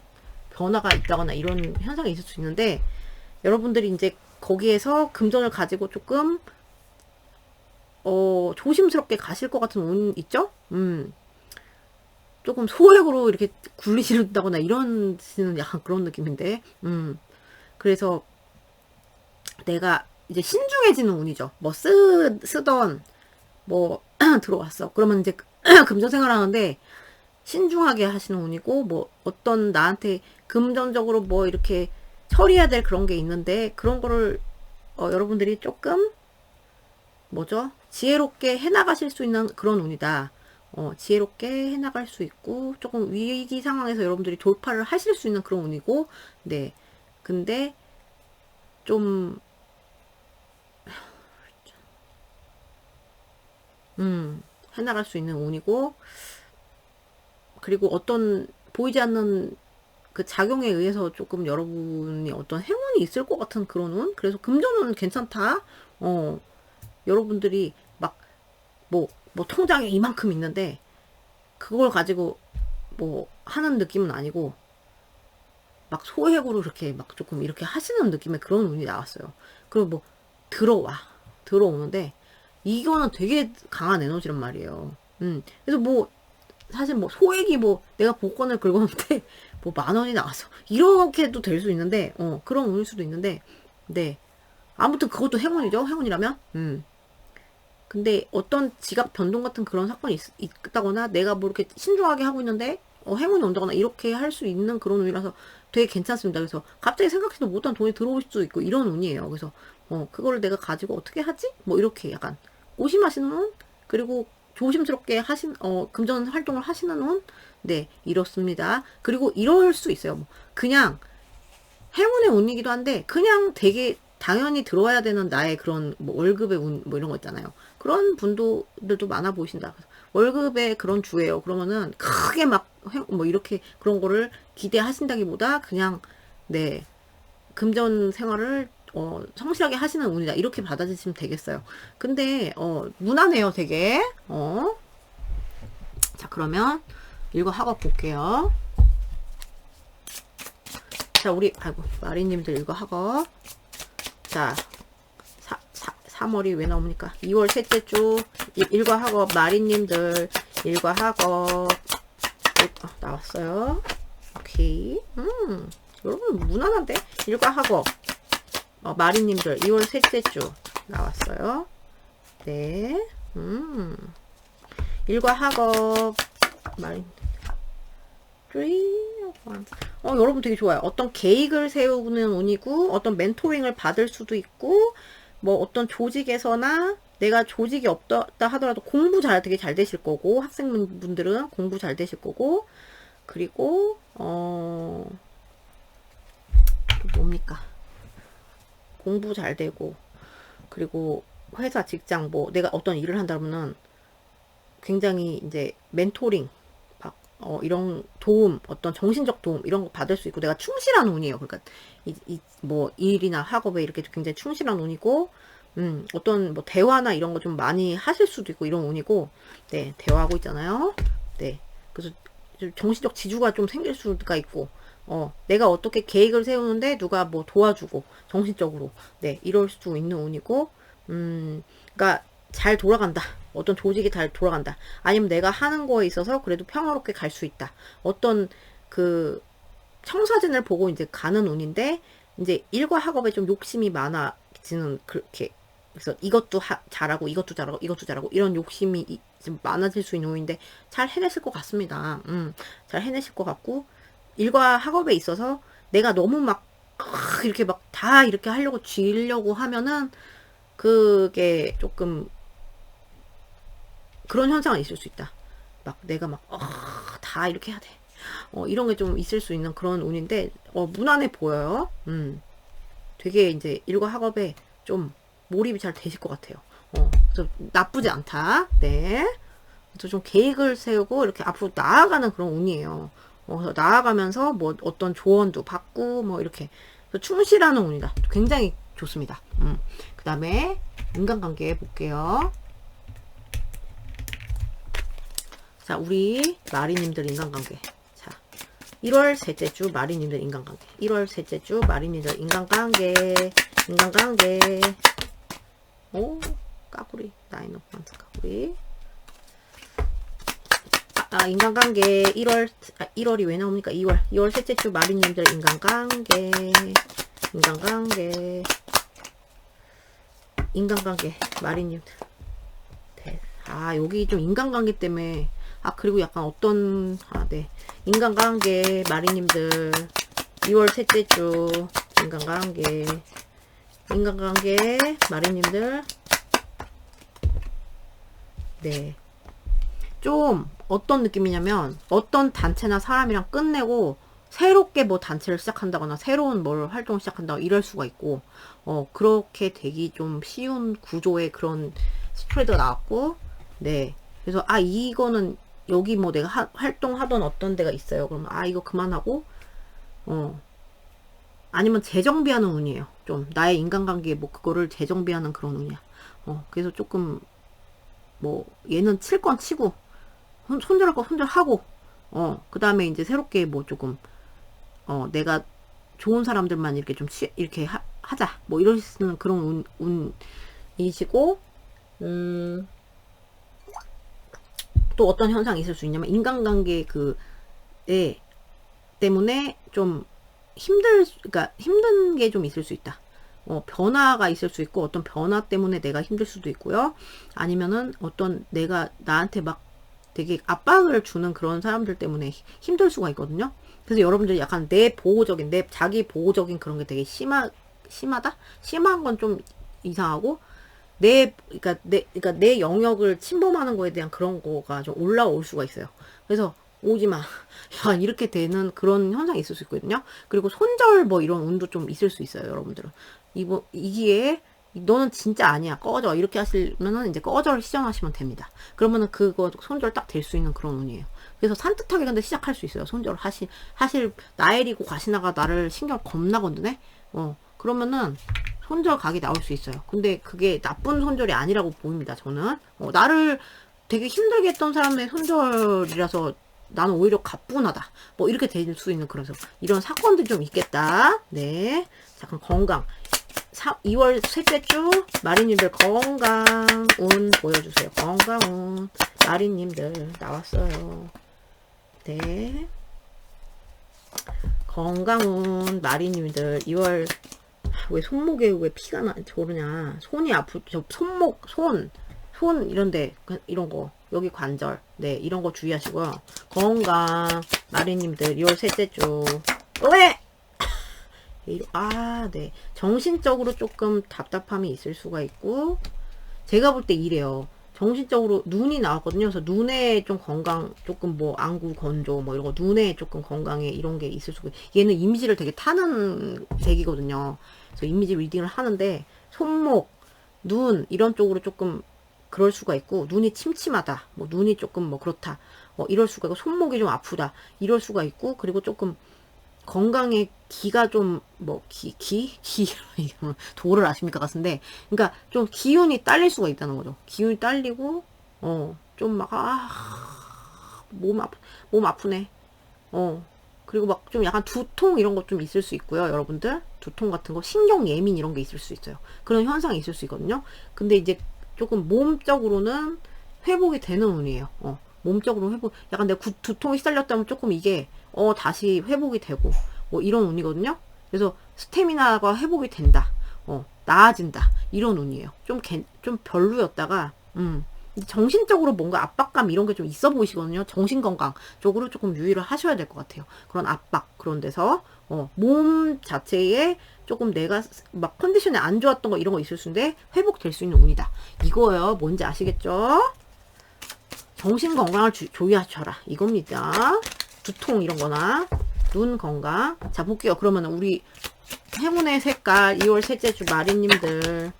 변화가 있다거나 이런 현상이 있을 수 있는데, 여러분들이 이제 거기에서 금전을 가지고 조금 조심스럽게 가실 것 같은 운 있죠? 조금 소액으로 이렇게 굴리시다거나 이런시는 약간 그런 느낌인데, 그래서 내가 이제 신중해지는 운이죠. 뭐 쓰던 뭐 들어왔어. 그러면 이제 금전 생활하는데 신중하게 하시는 운이고, 뭐 어떤 나한테 금전적으로 뭐 이렇게 처리해야 될 그런 게 있는데, 그런 거를 여러분들이 조금 뭐죠? 지혜롭게 해나가실 수 있는 그런 운이다. 지혜롭게 해나갈 수 있고, 조금 위기 상황에서 여러분들이 돌파를 하실 수 있는 그런 운이고, 네. 근데 좀 해나갈 수 있는 운이고, 그리고 어떤 보이지 않는 그 작용에 의해서 조금 여러분이 어떤 행운이 있을 것 같은 그런 운? 그래서 금전은 괜찮다. 여러분들이 막 뭐 통장에 이만큼 있는데 그걸 가지고 뭐 하는 느낌은 아니고, 막 소액으로 이렇게 막 조금 이렇게 하시는 느낌의 그런 운이 나왔어요. 그리고 뭐 들어오는데 이거는 되게 강한 에너지란 말이에요. 그래서 뭐 사실 뭐 소액이 뭐 내가 복권을 긁었는데 뭐 10,000원이 나왔어, 이렇게도 될 수 있는데, 그런 운일 수도 있는데, 네. 아무튼 그것도 행운이죠. 행운이라면. 근데 어떤 지갑 변동 같은 그런 사건이 있다거나, 내가 뭐 이렇게 신중하게 하고 있는데 행운이 온다거나 이렇게 할 수 있는 그런 운이라서 되게 괜찮습니다. 그래서 갑자기 생각지도 못한 돈이 들어올 수도 있고 이런 운이에요. 그래서 그거를 내가 가지고 어떻게 하지? 뭐 이렇게 약간 오심하시는 운, 그리고 조심스럽게 금전 활동을 하시는 운, 네, 이렇습니다. 그리고 이럴 수 있어요. 뭐 그냥 행운의 운이기도 한데, 그냥 되게 당연히 들어와야 되는 나의 그런 뭐 월급의 운, 뭐 이런 거 있잖아요. 그런 분들도 많아 보이신다. 월급의 그런 주예요. 그러면은 크게 막 뭐 이렇게 그런 거를 기대하신다기보다 그냥, 네, 금전 생활을 성실하게 하시는 운이다, 이렇게 받아들이시면 되겠어요. 근데 무난해요, 되게. 자, 그러면 이거 하고 볼게요. 자, 우리 마리님들 이거 하고, 자, 3월이 왜 나옵니까? 2월 셋째 주 일과 학업 마리님들 일과 학업 나왔어요. 오케이. 여러분 무난한데? 일과 학업 마리님들 2월 셋째 주 나왔어요. 네. 일과 학업 마리 여러분 되게 좋아요. 어떤 계획을 세우는 운이고, 어떤 멘토링을 받을 수도 있고, 뭐 어떤 조직에서나 내가 조직이 없다 하더라도 공부 되게 잘 되실 거고, 학생분들은 공부 잘 되실 거고, 그리고 뭡니까? 공부 잘 되고, 그리고 회사 직장 뭐 내가 어떤 일을 한다면은 굉장히 이제 멘토링 이런 도움, 어떤 정신적 도움 이런 거 받을 수 있고, 내가 충실한 운이에요. 그러니까 뭐 일이나 학업에 이렇게 굉장히 충실한 운이고, 어떤 뭐 대화나 이런 거 좀 많이 하실 수도 있고 이런 운이고, 네, 대화하고 있잖아요. 네, 그래서 좀 정신적 지주가 좀 생길 수가 있고, 내가 어떻게 계획을 세우는데 누가 뭐 도와주고 정신적으로, 네, 이럴 수 있는 운이고, 그러니까 잘 돌아간다. 어떤 조직이 잘 돌아간다. 아니면 내가 하는 거에 있어서 그래도 평화롭게 갈 수 있다. 어떤 그 청사진을 보고 이제 가는 운인데, 이제 일과 학업에 좀 욕심이 많아지는, 그렇게, 그래서 이것도 잘하고 이것도 잘하고 이것도 잘하고 이런 욕심이 좀 많아질 수 있는 운인데, 잘 해내실 것 같습니다. 잘 해내실 것 같고, 일과 학업에 있어서 내가 너무 막 이렇게 막 다 이렇게 하려고 쥐려고 하면은 그게 조금 그런 현상은 있을 수 있다. 막 내가 막 다 이렇게 해야 돼. 이런 게 좀 있을 수 있는 그런 운인데, 무난해 보여요. 되게 이제 일과 학업에 좀 몰입이 잘 되실 것 같아요. 그래서 나쁘지 않다. 네. 그래서 좀 계획을 세우고 이렇게 앞으로 나아가는 그런 운이에요. 그래서 나아가면서 뭐 어떤 조언도 받고 뭐 이렇게 충실하는 운이다. 굉장히 좋습니다. 그 다음에 인간관계 볼게요. 자, 우리 마리님들 인간관계. 자, 1월 셋째 주 마리님들 인간관계. 1월 셋째 주 마리님들 인간관계. 오, 까구리. 나인 오브 원스 까구리. 인간관계 1월이 왜 나옵니까? 2월 셋째 주 마리님들 인간관계 마리님들. 여기 좀 인간관계 때문에 그리고 약간 네. 인간관계 마리님들 2월 셋째 주 인간관계 마리님들. 네. 좀 어떤 느낌이냐면 어떤 단체나 사람이랑 끝내고 새롭게 뭐 단체를 시작한다거나 새로운 뭘 활동을 시작한다거나 이럴 수가 있고 그렇게 되기 좀 쉬운 구조의 그런 스프레드가 나왔고. 네. 그래서 이거는 여기 뭐 내가 활동하던 어떤 데가 있어요. 그러면 이거 그만하고 아니면 재정비하는 운이에요. 좀 나의 인간관계에 뭐 그거를 재정비하는 그런 운이야. 그래서 조금 뭐 얘는 칠 건 치고 손절할 거 손절하고 그 다음에 이제 새롭게 뭐 조금 내가 좋은 사람들만 이렇게 좀 이렇게 하자 뭐 이럴 수 있는 그런 운이시고. 또 어떤 현상이 있을 수 있냐면 인간관계 때문에 좀 그러니까 힘든 게 좀 있을 수 있다. 변화가 있을 수 있고 어떤 변화 때문에 내가 힘들 수도 있고요. 아니면은 어떤 내가 나한테 막 되게 압박을 주는 그런 사람들 때문에 힘들 수가 있거든요. 그래서 여러분들 약간 내 자기 보호적인 그런 게 되게 심하다? 심한 건 좀 이상하고 그러니까 내 영역을 침범하는 거에 대한 그런 거가 좀 올라올 수가 있어요. 그래서 오지마. 약간 이렇게 되는 그런 현상이 있을 수 있거든요. 그리고 손절 뭐 이런 운도 좀 있을 수 있어요, 여러분들은. 이기에 너는 진짜 아니야. 꺼져. 이렇게 하시면은 이제 꺼져를 시전하시면 됩니다. 그러면은 그거 손절 딱 될 수 있는 그런 운이에요. 그래서 산뜻하게 근데 시작할 수 있어요. 손절 사실 나엘이고 과시나가 나를 신경 겁나 건드네. 그러면은 손절 각이 나올 수 있어요. 근데 그게 나쁜 손절이 아니라고 보입니다. 저는 나를 되게 힘들게 했던 사람의 손절이라서 나는 오히려 가뿐하다. 뭐 이렇게 될 수 있는 그래서 이런 사건들이 좀 있겠다. 네. 자, 그럼 건강. 2월 셋째 주 마리님들 건강운 보여주세요. 건강운 마리님들 나왔어요. 네. 건강운 마리님들 2월 왜 손목에 왜 피가 저러냐. 손이 손 이런데 이런 거 여기 관절 네 이런 거 주의하시고요. 건강 마리님들 2월 셋째 주 왜? 네. 정신적으로 조금 답답함이 있을 수가 있고 제가 볼 때 이래요. 정신적으로 눈이 나왔거든요. 그래서 눈에 좀 건강 조금 뭐 안구 건조 뭐 이런 거 눈에 조금 건강에 이런 게 있을 수가 얘는 이미지를 되게 타는 덱이거든요. 그래서 이미지 리딩을 하는데 손목, 눈 이런 쪽으로 조금 그럴 수가 있고 눈이 침침하다. 뭐 눈이 조금 뭐 그렇다. 이럴 수가 있고 손목이 좀 아프다. 이럴 수가 있고 그리고 조금 건강에 기가 좀 뭐 도를 아십니까 같은데 그러니까 좀 기운이 딸릴 수가 있다는 거죠. 기운이 딸리고 좀 막 몸 아프네. 그리고 막 좀 약간 두통 이런 것 좀 있을 수 있고요. 여러분들 두통 같은 거 신경 예민 이런 게 있을 수 있어요. 그런 현상이 있을 수 있거든요. 근데 이제 조금 몸적으로는 회복이 되는 운이에요. 몸적으로 약간 내가 두통이 시달렸다면 조금 이게 다시 회복이 되고 뭐 이런 운이거든요. 그래서 스태미나가 회복이 된다. 나아진다. 이런 운이에요. 좀 별로였다가 정신적으로 뭔가 압박감 이런 게 좀 있어 보이시거든요. 정신건강 쪽으로 조금 유의를 하셔야 될 것 같아요. 그런 압박 그런 데서 몸 자체에 조금 내가 막 컨디션이 안 좋았던 거 이런 거 있을 수 있는데 회복될 수 있는 운이다. 이거예요. 뭔지 아시겠죠? 정신 건강을 조의하셔라. 이겁니다. 두통 이런 거나 눈 건강. 자, 볼게요. 그러면 우리 행운의 색깔 2월 셋째 주 마리님들.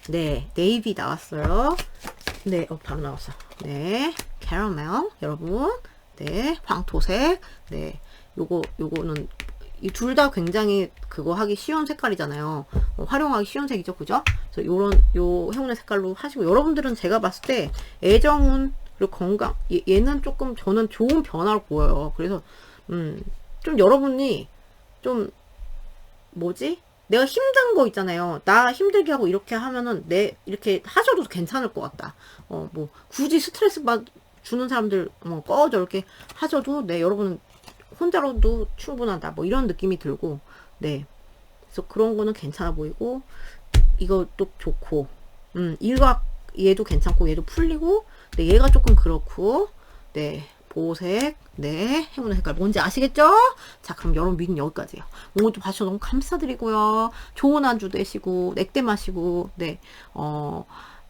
네, 네이비 나왔어요. 네, 바로 나왔어. 네, 캐러멜 여러분. 네, 황토색. 네, 요거는 이 둘 다 굉장히 그거 하기 쉬운 색깔이잖아요. 활용하기 쉬운 색이죠. 그죠? 그래서 요 행운의 색깔로 하시고, 여러분들은 제가 봤을 때 애정운, 그리고 건강, 얘는 조금 저는 좋은 변화를 보여요. 그래서, 좀 여러분이 좀, 뭐지? 내가 힘든 거 있잖아요. 나 힘들게 하고 이렇게 하면은 이렇게 하셔도 괜찮을 것 같다. 뭐, 굳이 스트레스 주는 사람들, 꺼져, 이렇게 하셔도, 여러분은 혼자로도 충분하다. 뭐 이런 느낌이 들고, 네. 그래서 그런 거는 괜찮아 보이고, 이것도 좋고, 일각 얘도 괜찮고, 얘도 풀리고, 네, 얘가 조금 그렇고, 네. 보색, 네. 행운의 색깔 뭔지 아시겠죠? 자, 그럼 여러분 미는 여기까지예요. 오늘도 봐주셔서 너무 감사드리고요. 좋은 안주 되시고, 넥대 마시고, 네.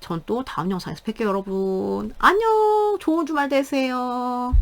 전 또 다음 영상에서 뵐게요, 여러분. 안녕! 좋은 주말 되세요.